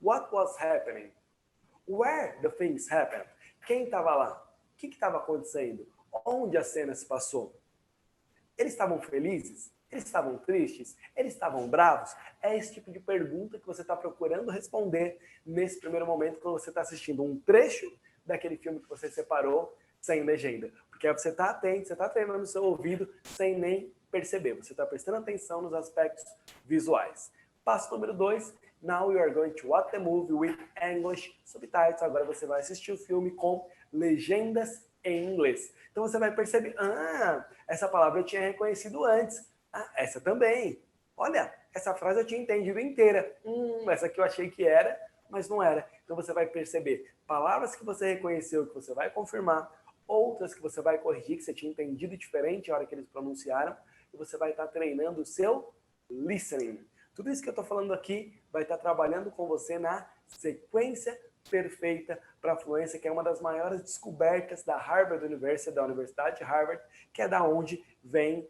What was happening? Where the things happened? Quem estava lá? O que estava acontecendo? Onde a cena se passou? Eles estavam felizes? Eles estavam tristes? Eles estavam bravos? É esse tipo de pergunta que você está procurando responder nesse primeiro momento quando você está assistindo um trecho daquele filme que você separou sem legenda. Porque aí você está atento, você está treinando o seu ouvido sem nem perceber. Você está prestando atenção nos aspectos visuais. Passo número 2. Now you are going to watch the movie with English subtitles. Agora você vai assistir o filme com legendas em inglês. Então você vai perceber, essa palavra eu tinha reconhecido antes. Essa também. Olha, essa frase eu tinha entendido inteira. Essa aqui eu achei que era, mas não era. Então você vai perceber palavras que você reconheceu, que você vai confirmar, outras que você vai corrigir, que você tinha entendido diferente na hora que eles pronunciaram, e você vai estar treinando o seu listening. Tudo isso que eu estou falando aqui vai estar trabalhando com você na sequência perfeita para a fluência, que é uma das maiores descobertas da Harvard University, da Universidade de Harvard, que é da onde vem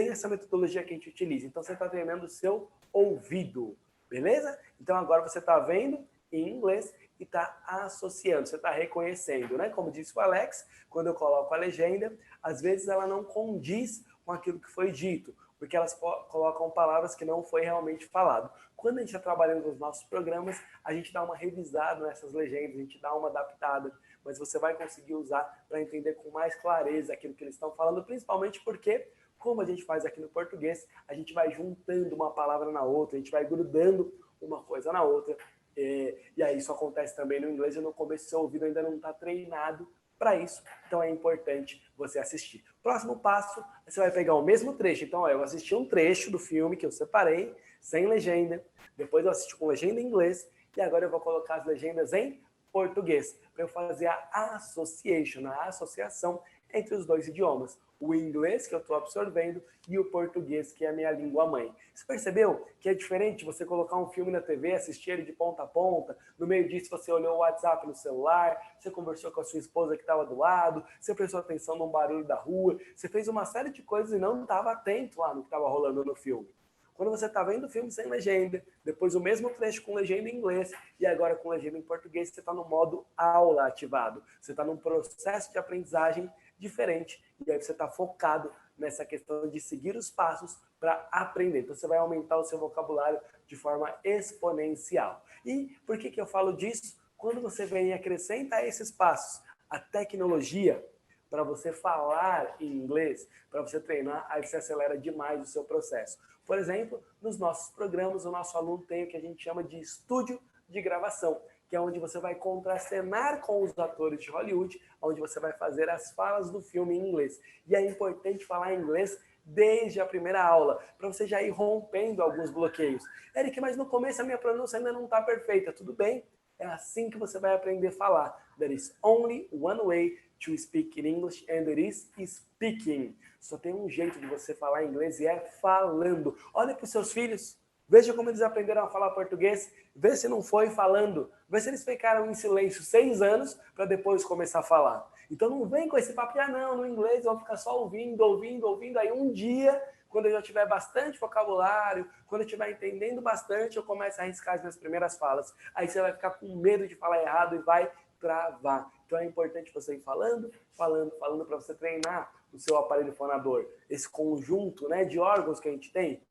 essa metodologia que a gente utiliza. Então, você está treinando o seu ouvido, beleza? Então, agora você está vendo em inglês e está associando, você está reconhecendo, né? Como disse o Alex, quando eu coloco a legenda, às vezes ela não condiz com aquilo que foi dito. porque elas colocam palavras que não foi realmente falado. Quando a gente está trabalhando nos nossos programas, a gente dá uma revisada nessas legendas, a gente dá uma adaptada, mas você vai conseguir usar para entender com mais clareza aquilo que eles estão falando, principalmente porque, como a gente faz aqui no português, a gente vai juntando uma palavra na outra, a gente vai grudando uma coisa na outra, e aí isso acontece também no inglês, e no começo seu ouvido ainda não está treinado para isso, então é importante você assistir. Próximo passo, você vai pegar o mesmo trecho. Então, eu assisti um trecho do filme que eu separei, sem legenda, depois eu assisti com legenda em inglês, e agora eu vou colocar as legendas em português, para eu fazer a association, a associação entre os dois idiomas. O inglês, que eu estou absorvendo, e o português, que é a minha língua mãe. Você percebeu que é diferente você colocar um filme na TV, assistir ele de ponta a ponta, no meio disso você olhou o WhatsApp no celular, você conversou com a sua esposa que estava do lado, você prestou atenção num barulho da rua, você fez uma série de coisas e não estava atento lá no que estava rolando no filme. Quando você está vendo o filme sem legenda, depois o mesmo trecho com legenda em inglês e agora com legenda em português, você está no modo aula ativado. Você está num processo de aprendizagem diferente e aí você está focado nessa questão de seguir os passos para aprender. Então você vai aumentar o seu vocabulário de forma exponencial. E por que eu falo disso? Quando você vem e acrescenta esses passos, a tecnologia, para você falar em inglês, para você treinar, aí você acelera demais o seu processo. Por exemplo, nos nossos programas, o nosso aluno tem o que a gente chama de estúdio de gravação, que é onde você vai contracenar com os atores de Hollywood, onde você vai fazer as falas do filme em inglês. E é importante falar inglês desde a primeira aula, para você já ir rompendo alguns bloqueios. Eric, mas no começo a minha pronúncia ainda não está perfeita. Tudo bem? É assim que você vai aprender a falar. There is only one way to speak in English, and it is speaking. Só tem um jeito de você falar inglês e é falando. Olha para os seus filhos, veja como eles aprenderam a falar português, vê se não foi falando, vê se eles ficaram em silêncio 6 anos para depois começar a falar. Então não vem com esse papo, não, no inglês eu vou ficar só ouvindo, aí um dia, quando eu já tiver bastante vocabulário, quando eu estiver entendendo bastante, eu começo a arriscar as minhas primeiras falas. Aí você vai ficar com medo de falar errado e vai travar. Então é importante você ir falando para você treinar o seu aparelho fonador. Esse conjunto, né, de órgãos que a gente tem,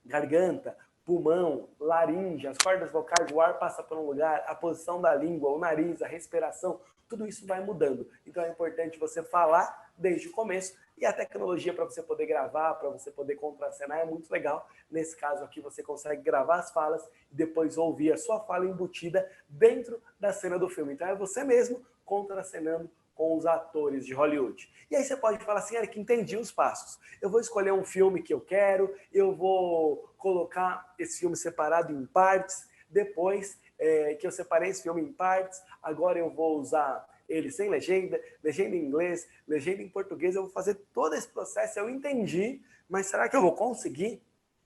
garganta, pulmão, laringe, as cordas vocais, o ar passa por um lugar, a posição da língua, o nariz, a respiração, tudo isso vai mudando. Então é importante você falar desde o começo e a tecnologia para você poder gravar, para você poder contracenar é muito legal. Nesse caso aqui você consegue gravar as falas e depois ouvir a sua fala embutida dentro da cena do filme. Então é você mesmo contracenando com os atores de Hollywood. E aí você pode falar assim, Eric, entendi os passos. Eu vou escolher um filme que eu quero, eu vou colocar esse filme separado em partes, depois que eu separei esse filme em partes, agora eu vou usar ele sem legenda, legenda em inglês, legenda em português, eu vou fazer todo esse processo, eu entendi, mas será que eu vou conseguir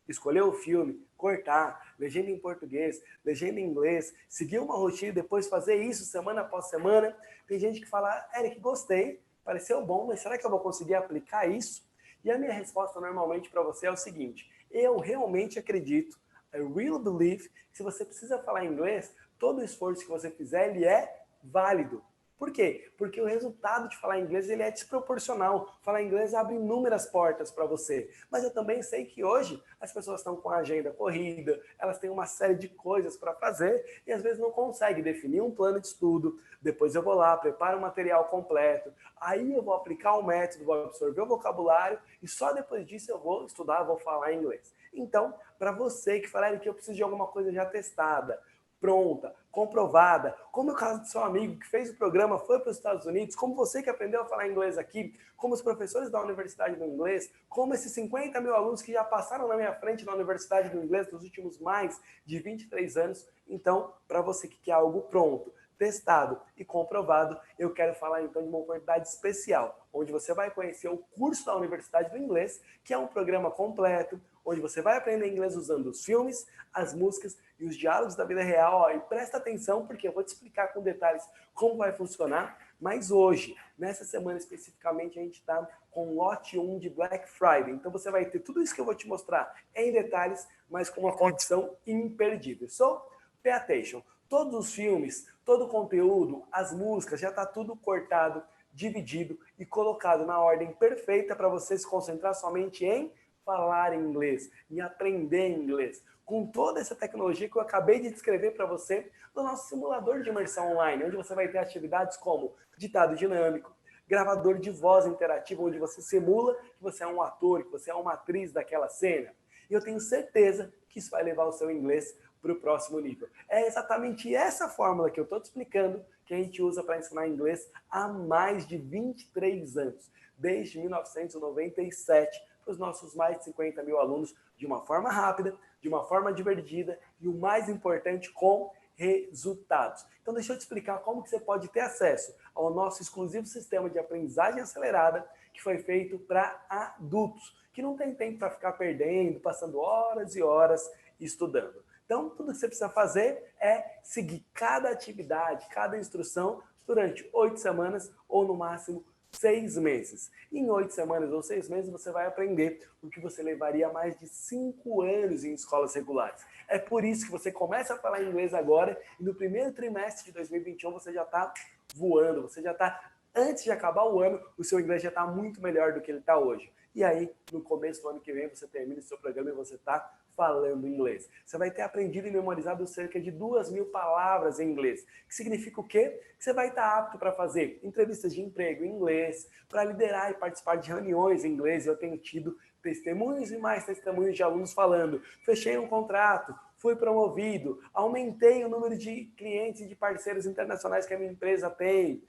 escolher o filme, cortar, legenda em português, legenda em inglês, seguir uma rotina e depois fazer isso semana após semana? Tem gente que fala, Eric, gostei, pareceu bom, mas será que eu vou conseguir aplicar isso? E a minha resposta normalmente para você é o seguinte, eu realmente acredito, I really believe, que se você precisa falar inglês, todo o esforço que você fizer, ele é válido. Por quê? Porque o resultado de falar inglês ele é desproporcional. Falar inglês abre inúmeras portas para você. Mas eu também sei que hoje as pessoas estão com a agenda corrida, elas têm uma série de coisas para fazer e às vezes não conseguem definir um plano de estudo. Depois eu vou lá, preparo o material completo, aí eu vou aplicar o método, vou absorver o vocabulário e só depois disso eu vou estudar, vou falar inglês. Então, para você que falar que eu preciso de alguma coisa já testada, pronta, comprovada, como é o caso do seu amigo que fez o programa, foi para os Estados Unidos, como você que aprendeu a falar inglês aqui, como os professores da Universidade do Inglês, como esses 50 mil alunos que já passaram na minha frente na Universidade do Inglês nos últimos mais de 23 anos. Então, para você que quer algo pronto, testado e comprovado, eu quero falar então de uma oportunidade especial, onde você vai conhecer o curso da Universidade do Inglês, que é um programa completo, onde você vai aprender inglês usando os filmes, as músicas e os diálogos da vida real. Ó, e presta atenção, porque eu vou te explicar com detalhes como vai funcionar. Mas hoje, nessa semana especificamente, a gente está com o lote 1 de Black Friday. Então você vai ter tudo isso que eu vou te mostrar em detalhes, mas com uma condição imperdível. So, pay attention. Todos os filmes, todo o conteúdo, as músicas, já está tudo cortado, dividido e colocado na ordem perfeita para você se concentrar somente em falar inglês, em aprender inglês, com toda essa tecnologia que eu acabei de descrever para você no nosso simulador de imersão online, onde você vai ter atividades como ditado dinâmico, gravador de voz interativo, onde você simula que você é um ator, que você é uma atriz daquela cena. E eu tenho certeza que isso vai levar o seu inglês para o próximo nível. É exatamente essa fórmula que eu estou te explicando que a gente usa para ensinar inglês há mais de 23 anos, desde 1997, para os nossos mais de 50 mil alunos, de uma forma rápida, de uma forma divertida e, o mais importante, com resultados. Então, deixa eu te explicar como que você pode ter acesso ao nosso exclusivo sistema de aprendizagem acelerada, que foi feito para adultos, que não tem tempo para ficar perdendo, passando horas e horas estudando. Então, tudo que você precisa fazer é seguir cada atividade, cada instrução durante 8 semanas ou, no máximo, 6 meses. Em 8 semanas ou 6 meses, você vai aprender o que você levaria mais de 5 anos em escolas regulares. É por isso que você começa a falar inglês agora e no primeiro trimestre de 2021 você já está voando, você já está, antes de acabar o ano, o seu inglês já está muito melhor do que ele está hoje. E aí, no começo do ano que vem, você termina o seu programa e você está falando inglês. Você vai ter aprendido e memorizado cerca de 2.000 palavras em inglês. Que significa o quê? Que você vai estar apto para fazer entrevistas de emprego em inglês, para liderar e participar de reuniões em inglês. Eu tenho tido testemunhos e mais testemunhos de alunos falando: fechei um contrato, fui promovido, aumentei o número de clientes e de parceiros internacionais que a minha empresa tem,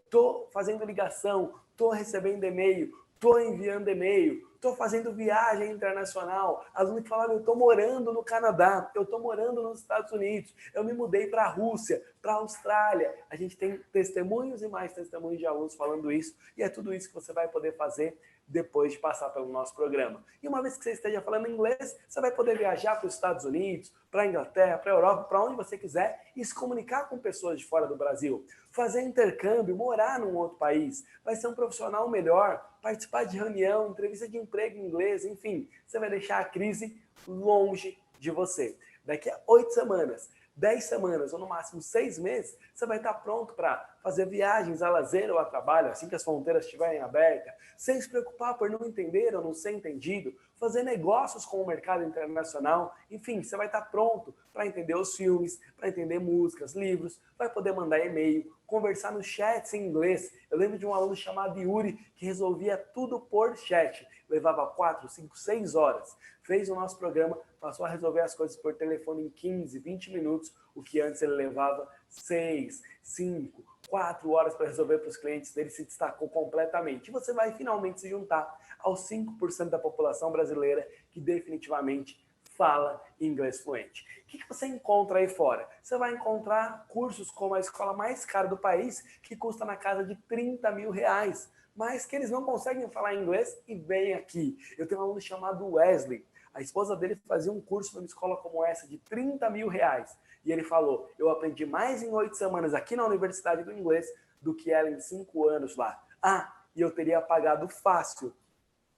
estou fazendo ligação, estou recebendo e-mail, estou enviando e-mail, estou fazendo viagem internacional. Aluno que falaram: eu estou morando no Canadá, eu estou morando nos Estados Unidos, eu me mudei para a Rússia, para a Austrália. A gente tem testemunhos e mais testemunhos de alunos falando isso, e é tudo isso que você vai poder fazer depois de passar pelo nosso programa. E uma vez que você esteja falando inglês, você vai poder viajar para os Estados Unidos, para a Inglaterra, para a Europa, para onde você quiser e se comunicar com pessoas de fora do Brasil. Fazer intercâmbio, morar num outro país, vai ser um profissional melhor, participar de reunião, entrevista de emprego em inglês, enfim, você vai deixar a crise longe de você. Daqui a 8 semanas, 10 semanas ou no máximo 6 meses, você vai estar pronto para fazer viagens a lazer ou a trabalho, assim que as fronteiras estiverem abertas, sem se preocupar por não entender ou não ser entendido, fazer negócios com o mercado internacional, enfim, você vai estar pronto para entender os filmes, para entender músicas, livros, vai poder mandar e-mail, conversar nos chats em inglês. Eu lembro de um aluno chamado Yuri que resolvia tudo por chat, levava 4, 5, 6 horas, fez o nosso programa, passou a resolver as coisas por telefone em 15, 20 minutos, o que antes ele levava 6, 5, 4 horas para resolver para os clientes dele, se destacou completamente. E você vai finalmente se juntar aos 5% da população brasileira que definitivamente fala inglês fluente. O que você encontra aí fora? Você vai encontrar cursos como a escola mais cara do país, que custa na casa de 30 mil reais, mas que eles não conseguem falar inglês e vêm aqui. Eu tenho um aluno chamado Wesley. A esposa dele fazia um curso numa escola como essa de 30 mil reais. E ele falou: eu aprendi mais em 8 semanas aqui na Universidade do Inglês do que ela em 5 anos lá. Ah, e eu teria pagado fácil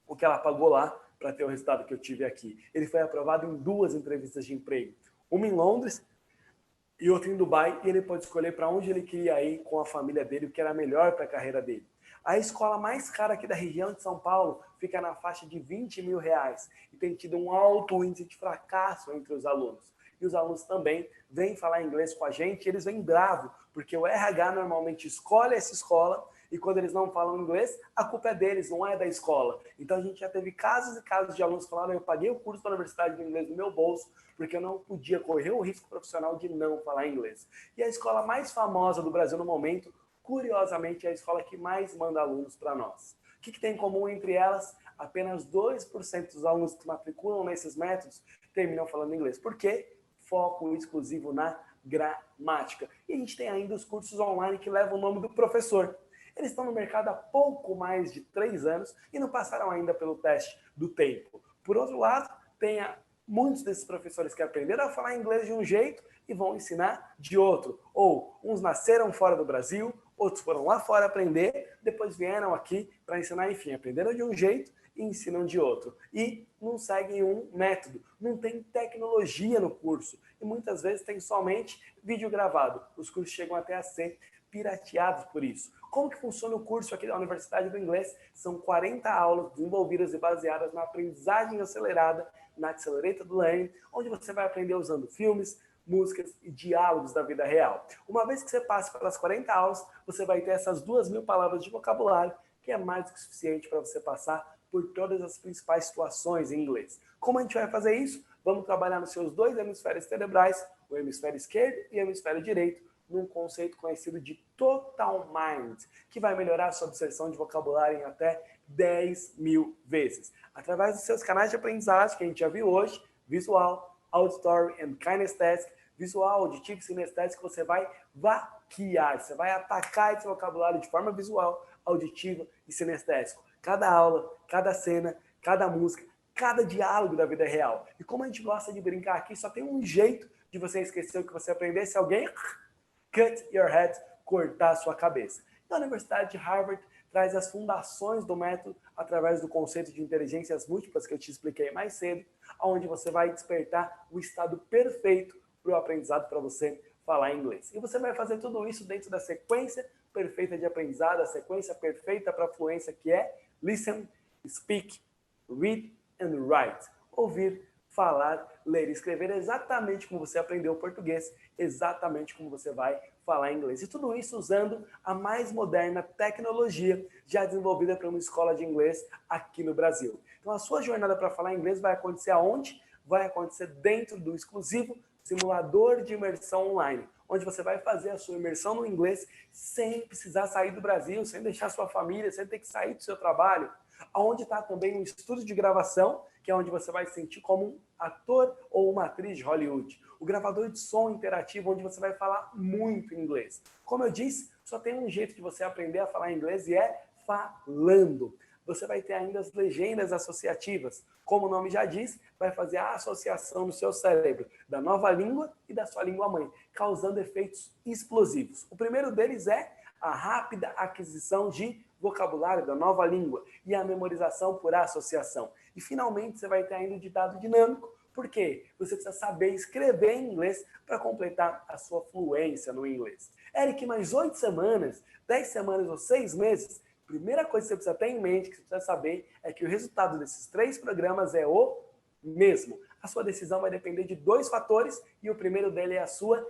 o que ela pagou lá para ter o resultado que eu tive aqui. Ele foi aprovado em 2 entrevistas de emprego. Uma em Londres e outra em Dubai. E ele pode escolher para onde ele queria ir com a família dele, o que era melhor para a carreira dele. A escola mais cara aqui da região de São Paulo fica na faixa de 20 mil reais e tem tido um alto índice de fracasso entre os alunos. E os alunos também vêm falar inglês com a gente, eles vêm bravos, porque o RH normalmente escolhe essa escola e quando eles não falam inglês, a culpa é deles, não é da escola. Então a gente já teve casos e casos de alunos que falaram: eu paguei o curso da Universidade de Inglês no meu bolso, porque eu não podia correr o risco profissional de não falar inglês. E a escola mais famosa do Brasil no momento, curiosamente, é a escola que mais manda alunos para nós. O que tem em comum entre elas? Apenas 2% dos alunos que matriculam nesses métodos terminam falando inglês. Por quê? Foco exclusivo na gramática. E a gente tem ainda os cursos online que levam o nome do professor. Eles estão no mercado há pouco mais de 3 anos e não passaram ainda pelo teste do tempo. Por outro lado, tem muitos desses professores que aprenderam a falar inglês de um jeito e vão ensinar de outro. Ou uns nasceram fora do Brasil, outros foram lá fora aprender, depois vieram aqui para ensinar, enfim, aprenderam de um jeito e ensinam de outro. E não seguem um método, não tem tecnologia no curso. E muitas vezes tem somente vídeo gravado. Os cursos chegam até a ser pirateados por isso. Como que funciona o curso aqui da Universidade do Inglês? São 40 aulas desenvolvidas e baseadas na aprendizagem acelerada, na Accelerated Learning, onde você vai aprender usando filmes, músicas e diálogos da vida real. Uma vez que você passe pelas 40 aulas, você vai ter essas 2.000 palavras de vocabulário, que é mais do que suficiente para você passar por todas as principais situações em inglês. Como a gente vai fazer isso? Vamos trabalhar nos seus 2 hemisférios cerebrais, o hemisfério esquerdo e o hemisfério direito, num conceito conhecido de Total Mind, que vai melhorar a sua absorção de vocabulário em até 10.000 vezes. Através dos seus canais de aprendizagem, que a gente já viu hoje, visual, auditory and kinesthetic, visual, auditivo e sinestésico, você vai vaquear, você vai atacar esse vocabulário de forma visual, auditiva e sinestésico. Cada aula, cada cena, cada música, cada diálogo da vida real. E como a gente gosta de brincar aqui, só tem um jeito de você esquecer o que você aprendeu, se alguém cut your head, cortar a sua cabeça. E a Universidade de Harvard traz as fundações do método através do conceito de inteligências múltiplas que eu te expliquei mais cedo, onde você vai despertar o estado perfeito para o aprendizado para você falar inglês. E você vai fazer tudo isso dentro da sequência perfeita de aprendizado, a sequência perfeita para a fluência, que é listen, speak, read and write. Ouvir, falar, ler e escrever exatamente como você aprendeu o português, exatamente como você vai falar inglês. E tudo isso usando a mais moderna tecnologia já desenvolvida para uma escola de inglês aqui no Brasil. Então a sua jornada para falar inglês vai acontecer aonde? Vai acontecer dentro do exclusivo simulador de imersão online, onde você vai fazer a sua imersão no inglês sem precisar sair do Brasil, sem deixar sua família, sem ter que sair do seu trabalho. Onde está também um estúdio de gravação, que é onde você vai se sentir como um ator ou uma atriz de Hollywood. O gravador de som interativo, onde você vai falar muito inglês. Como eu disse, só tem um jeito de você aprender a falar inglês e é falando. Você vai ter ainda as legendas associativas. Como o nome já diz, vai fazer a associação no seu cérebro da nova língua e da sua língua mãe, causando efeitos explosivos. O primeiro deles é a rápida aquisição de vocabulário da nova língua e a memorização por associação. E finalmente você vai ter ainda o ditado dinâmico, porque você precisa saber escrever em inglês para completar a sua fluência no inglês. Eric, mais 8 semanas, 10 semanas ou 6 meses? Primeira coisa que você precisa ter em mente, que você precisa saber, é que o resultado desses 3 programas é o mesmo. A sua decisão vai depender de 2 fatores e o primeiro dele é a sua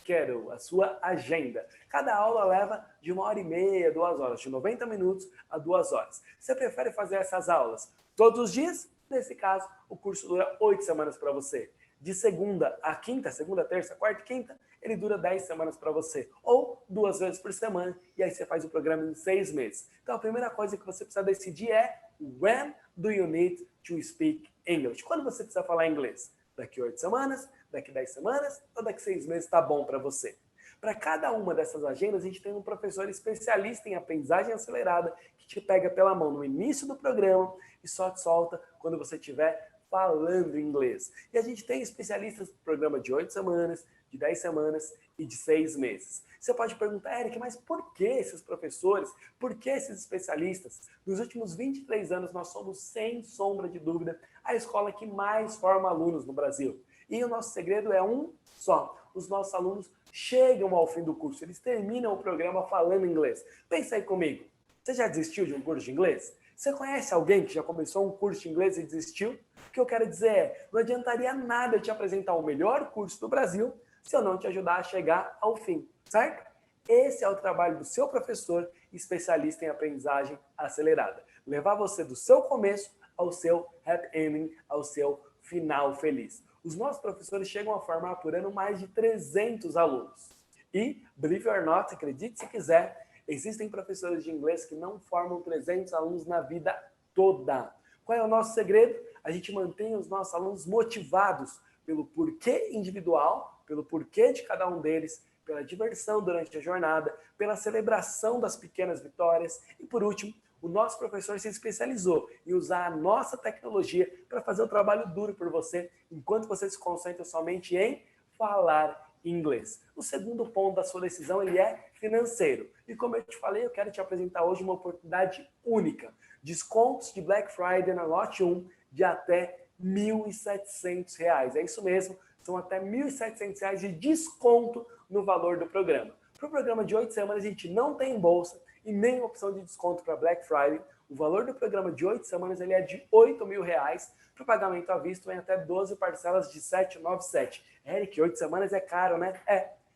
schedule, a sua agenda. Cada aula leva de 1h30, 2 horas, de 90 minutos a 2 horas. Você prefere fazer essas aulas todos os dias? Nesse caso, o curso dura 8 semanas para você. De segunda a quinta, segunda, terça, quarta e quinta, ele dura 10 semanas para você. Ou 2 vezes por semana, e aí você faz o programa em 6 meses. Então, a primeira coisa que você precisa decidir é when do you need to speak English? Quando você precisa falar inglês? Daqui 8 semanas, daqui 10 semanas ou daqui 6 meses está bom para você? Para cada uma dessas agendas, a gente tem um professor especialista em aprendizagem acelerada que te pega pela mão no início do programa e só te solta quando você estiver falando inglês. E a gente tem especialistas no programa de 8 semanas, de 10 semanas e de 6 meses. Você pode perguntar, Eric, mas por que esses professores? Por que esses especialistas? Nos últimos 23 anos, nós somos, sem sombra de dúvida, a escola que mais forma alunos no Brasil. E o nosso segredo é um só. Os nossos alunos chegam ao fim do curso, eles terminam o programa falando inglês. Pensa aí comigo, você já desistiu de um curso de inglês? Você conhece alguém que já começou um curso de inglês e desistiu? O que eu quero dizer é, não adiantaria nada eu te apresentar o melhor curso do Brasil se eu não te ajudar a chegar ao fim, certo? Esse é o trabalho do seu professor especialista em aprendizagem acelerada. Levar você do seu começo ao seu happy ending, ao seu final feliz. Os nossos professores chegam a formar por ano mais de 300 alunos. E, believe it or not, acredite se quiser, existem professores de inglês que não formam 300 alunos na vida toda. Qual é o nosso segredo? A gente mantém os nossos alunos motivados pelo porquê individual, pelo porquê de cada um deles, pela diversão durante a jornada, pela celebração das pequenas vitórias e, por último, o nosso professor se especializou em usar a nossa tecnologia para fazer o trabalho duro por você, enquanto você se concentra somente em falar inglês. O segundo ponto da sua decisão ele é financeiro. E como eu te falei, eu quero te apresentar hoje uma oportunidade única. Descontos de Black Friday na Lote 1 de até R$ 1.700. É isso mesmo, são até R$ 1.700 de desconto no valor do programa. Para o programa de 8 semanas, a gente não tem bolsa e nem opção de desconto para Black Friday. O valor do programa de 8 semanas ele é de R$ 8.000. Para o pagamento à vista, em até 12 parcelas de R$ 797. Eric, 8 semanas é caro, né?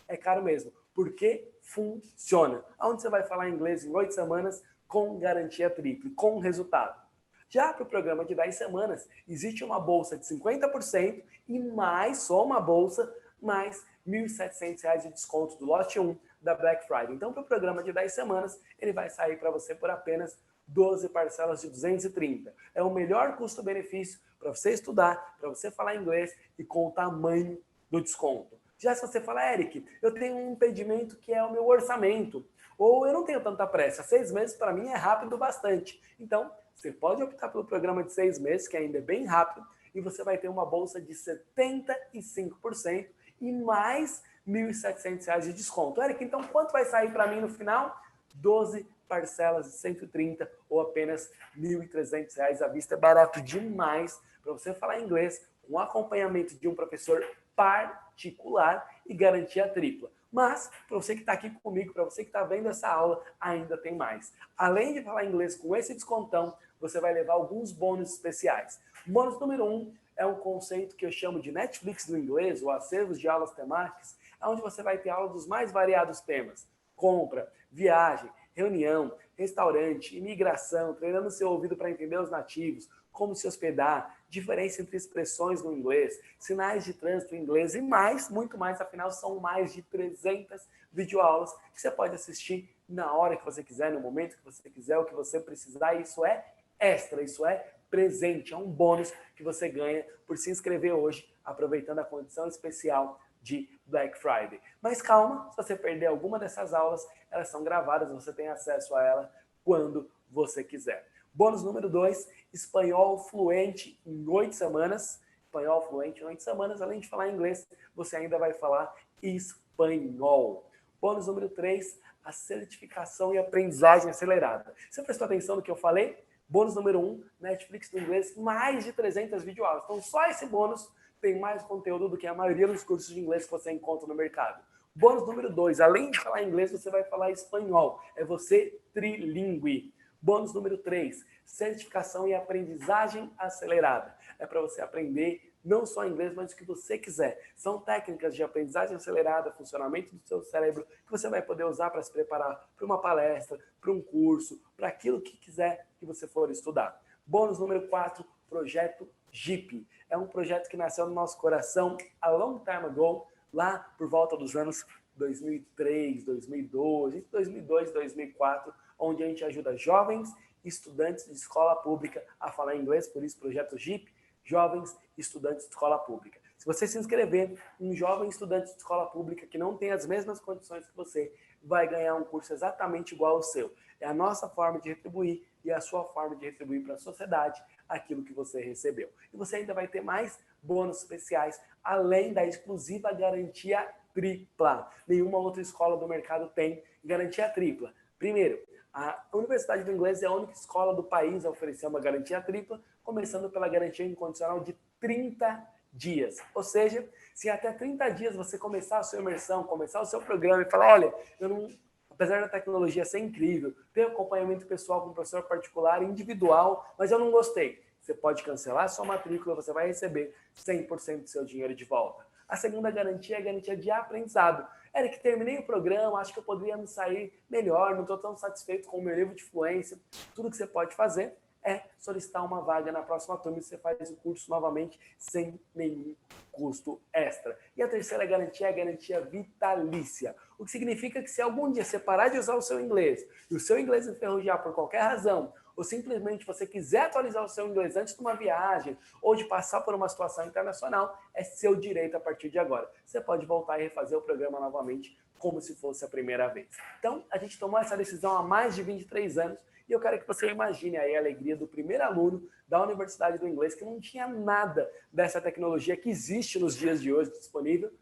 É caro mesmo. Porque funciona. Onde você vai falar inglês em 8 semanas com garantia tripla, com resultado. Já para o programa de 10 semanas, existe uma bolsa de 50% e mais, só uma bolsa, mais R$ 1.700 de desconto do lote 1 da Black Friday. Então, para o programa de 10 semanas, ele vai sair para você por apenas 12 parcelas de 230. É o melhor custo-benefício para você estudar, para você falar inglês e com o tamanho do desconto. Já se você falar, Eric, eu tenho um impedimento que é o meu orçamento, ou eu não tenho tanta pressa, 6 meses para mim é rápido bastante. Então, você pode optar pelo programa de 6 meses, que ainda é bem rápido, e você vai ter uma bolsa de 75% e mais R$ 1.700 de desconto. Eric, então quanto vai sair para mim no final? 12 parcelas de 130 ou apenas R$ 1.300 à vista. É barato demais para você falar inglês com acompanhamento de um professor particular e garantia tripla. Mas, para você que está aqui comigo, para você que está vendo essa aula, ainda tem mais. Além de falar inglês com esse descontão, você vai levar alguns bônus especiais. Bônus número 1 é um conceito que eu chamo de Netflix do inglês, ou acervos de aulas temáticas, onde você vai ter aula dos mais variados temas. Compra, viagem, reunião, restaurante, imigração, treinando seu ouvido para entender os nativos, como se hospedar, diferença entre expressões no inglês, sinais de trânsito em inglês e mais, muito mais, afinal são mais de 300 videoaulas que você pode assistir na hora que você quiser, no momento que você quiser, o que você precisar. Isso é extra, isso é presente, é um bônus que você ganha por se inscrever hoje, aproveitando a condição especial de Black Friday. Mas calma, se você perder alguma dessas aulas, elas são gravadas, você tem acesso a ela quando você quiser. Bônus número 2, espanhol fluente em 8 semanas. Espanhol fluente em 8 semanas, além de falar inglês, você ainda vai falar espanhol. Bônus número 3, a certificação e aprendizagem acelerada. Você prestou atenção no que eu falei? Bônus número 1, Netflix do inglês, mais de 300 videoaulas. Então, só esse bônus tem mais conteúdo do que a maioria dos cursos de inglês que você encontra no mercado. Bônus número 2, além de falar inglês, você vai falar espanhol. É você trilingüe. Bônus número 3, certificação e aprendizagem acelerada. É para você aprender não só inglês, mas o que você quiser. São técnicas de aprendizagem acelerada, funcionamento do seu cérebro, que você vai poder usar para se preparar para uma palestra, para um curso, para aquilo que quiser que você for estudar. Bônus número 4, projeto JIP. É um projeto que nasceu no nosso coração a long time ago, lá por volta dos anos 2003, 2002, 2004, onde a gente ajuda jovens estudantes de escola pública a falar inglês, por isso projeto JIP, jovens estudantes de escola pública. Se você se inscrever, um jovem estudante de escola pública que não tem as mesmas condições que você, vai ganhar um curso exatamente igual ao seu. É a nossa forma de retribuir e a sua forma de retribuir para a sociedade aquilo que você recebeu. E você ainda vai ter mais bônus especiais, além da exclusiva garantia tripla. Nenhuma outra escola do mercado tem garantia tripla. Primeiro, a Universidade do Inglês é a única escola do país a oferecer uma garantia tripla, começando pela garantia incondicional de 30 dias. Ou seja, se até 30 dias você começar a sua imersão, começar o seu programa e falar, olha, eu não, apesar da tecnologia ser incrível, ter acompanhamento pessoal com um professor particular, individual, mas eu não gostei. Você pode cancelar a sua matrícula, você vai receber 100% do seu dinheiro de volta. A segunda garantia é a garantia de aprendizado. Eric, terminei o programa, acho que eu poderia me sair melhor, não estou tão satisfeito com o meu nível de fluência. Tudo que você pode fazer é solicitar uma vaga na próxima turma e você faz o curso novamente sem nenhum custo extra. E a terceira garantia é a garantia vitalícia. O que significa que se algum dia você parar de usar o seu inglês e o seu inglês enferrujar por qualquer razão, ou simplesmente você quiser atualizar o seu inglês antes de uma viagem ou de passar por uma situação internacional, é seu direito a partir de agora. Você pode voltar e refazer o programa novamente como se fosse a primeira vez. Então, a gente tomou essa decisão há mais de 23 anos e eu quero que você imagine aí a alegria do primeiro aluno da Universidade do Inglês que não tinha nada dessa tecnologia que existe nos dias de hoje disponível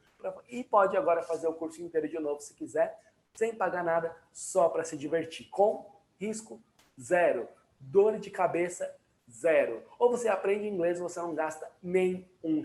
e pode agora fazer o curso inteiro de novo se quiser, sem pagar nada, só para se divertir, com risco zero. Dor de cabeça zero. Ou você aprende inglês, você não gasta nem R$ 1.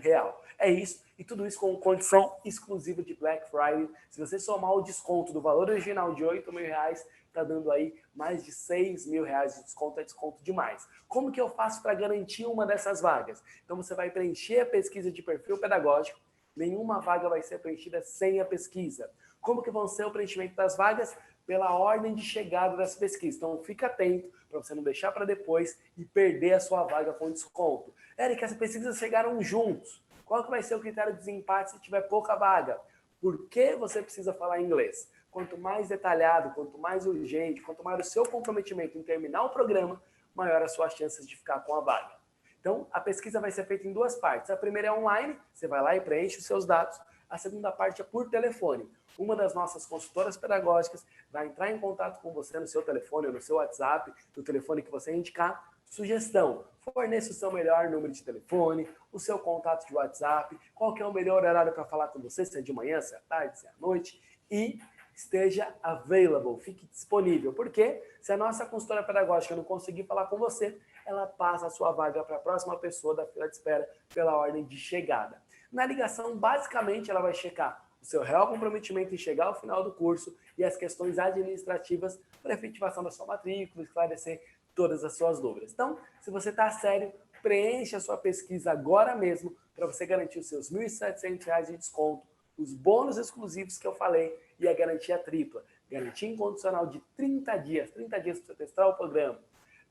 É isso, e tudo isso com condição exclusiva de Black Friday. Se você somar o desconto do valor original de R$ 8.000, está dando aí mais de R$ 6.000 de desconto, é desconto demais. Como que eu faço para garantir uma dessas vagas? Então você vai preencher a pesquisa de perfil pedagógico, nenhuma vaga vai ser preenchida sem a pesquisa. Como que vão ser o preenchimento das vagas? Pela ordem de chegada dessa pesquisa. Então fica atento para você não deixar para depois e perder a sua vaga com desconto. Eric, essas pesquisas chegaram juntos. Qual que vai ser o critério de desempate se tiver pouca vaga? Por que você precisa falar inglês? Quanto mais detalhado, quanto mais urgente, quanto maior o seu comprometimento em terminar o programa, maior as suas chances de ficar com a vaga. Então, a pesquisa vai ser feita em duas partes. A primeira é online, você vai lá e preenche os seus dados. A segunda parte é por telefone. Uma das nossas consultoras pedagógicas vai entrar em contato com você no seu telefone, no seu WhatsApp, no telefone que você indicar. Sugestão, forneça o seu melhor número de telefone, o seu contato de WhatsApp, qual que é o melhor horário para falar com você, se é de manhã, se é à tarde, se é à noite, e esteja available, fique disponível, porque se a nossa consultora pedagógica não conseguir falar com você, ela passa a sua vaga para a próxima pessoa da fila de espera pela ordem de chegada. Na ligação, basicamente, ela vai checar o seu real comprometimento em chegar ao final do curso e as questões administrativas para efetivação da sua matrícula, esclarecer todas as suas dúvidas. Então, se você está sério, preencha a sua pesquisa agora mesmo para você garantir os seus R$ 1.700 de desconto, os bônus exclusivos que eu falei e a garantia tripla. Garantia incondicional de 30 dias. 30 dias para você testar o programa.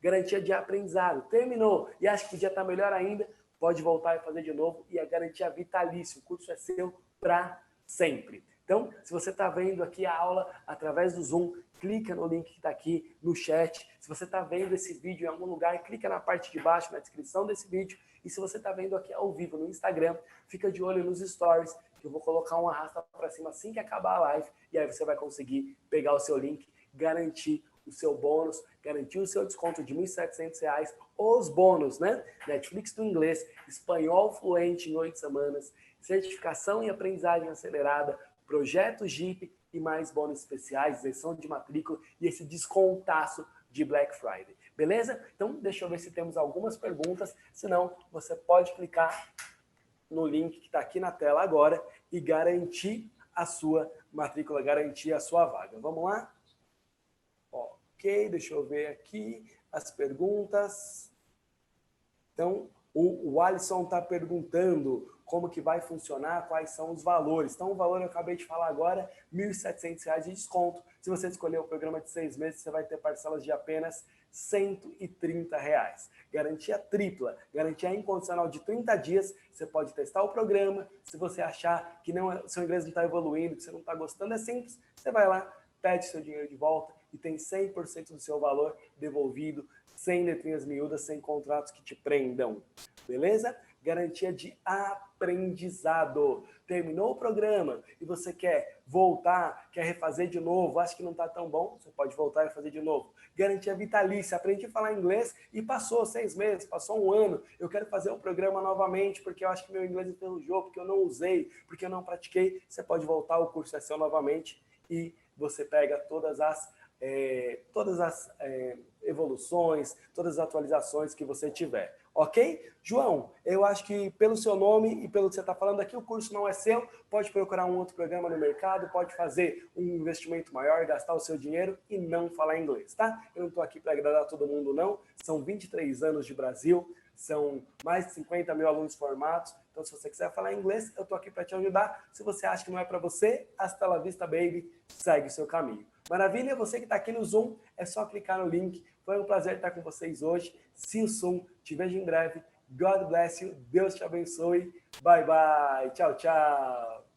Garantia de aprendizado. Terminou e acha que podia estar melhor ainda, pode voltar e fazer de novo. E a garantia vitalícia. O curso é seu para sempre. Então, se você está vendo aqui a aula através do Zoom, clica no link que está aqui no chat. Se você está vendo esse vídeo em algum lugar, clica na parte de baixo, na descrição desse vídeo. E se você está vendo aqui ao vivo no Instagram, fica de olho nos stories, que eu vou colocar um arrasta para cima assim que acabar a live. E aí você vai conseguir pegar o seu link, garantir o seu bônus, garantir o seu desconto de R$ 1.700, os bônus, né? Netflix do inglês, espanhol fluente em 8 semanas, certificação e aprendizagem acelerada, projeto JIP e mais bônus especiais, isenção de matrícula e esse descontaço de Black Friday. Beleza? Então, deixa eu ver se temos algumas perguntas. Se não, você pode clicar no link que está aqui na tela agora e garantir a sua matrícula, garantir a sua vaga. Vamos lá? Ok, deixa eu ver aqui as perguntas. Então, o Alisson está perguntando como que vai funcionar, quais são os valores. Então, o valor eu acabei de falar agora, R$ 1.700 de desconto. Se você escolher o programa de 6 meses, você vai ter parcelas de apenas R$ 130. Garantia tripla, garantia incondicional de 30 dias. Você pode testar o programa. Se você achar que seu inglês não está evoluindo, que você não está gostando, é simples. Você vai lá, pede seu dinheiro de volta e tem 100% do seu valor devolvido, sem letrinhas miúdas, sem contratos que te prendam. Beleza? Garantia de aprendizado. Terminou o programa e você quer voltar, quer refazer de novo, acha que não está tão bom, você pode voltar e fazer de novo. Garantia vitalícia. Aprendi a falar inglês e passou 6 meses, passou 1 ano. Eu quero fazer o programa novamente porque eu acho que meu inglês enferrujou, porque eu não usei, porque eu não pratiquei. Você pode voltar, o curso é seu novamente e você pega todas as evoluções, todas as atualizações que você tiver. Ok? João, eu acho que pelo seu nome e pelo que você está falando aqui, o curso não é seu, pode procurar um outro programa no mercado, pode fazer um investimento maior, gastar o seu dinheiro e não falar inglês, tá? Eu não estou aqui para agradar todo mundo, não. São 23 anos de Brasil, são mais de 50 mil alunos formados, então se você quiser falar inglês, eu estou aqui para te ajudar. Se você acha que não é para você, hasta la vista, baby, segue o seu caminho. Maravilha? Você que está aqui no Zoom, é só clicar no link. Foi um prazer estar com vocês hoje. See you soon. Te vejo em breve. God bless you. Deus te abençoe. Bye, bye. Tchau, tchau.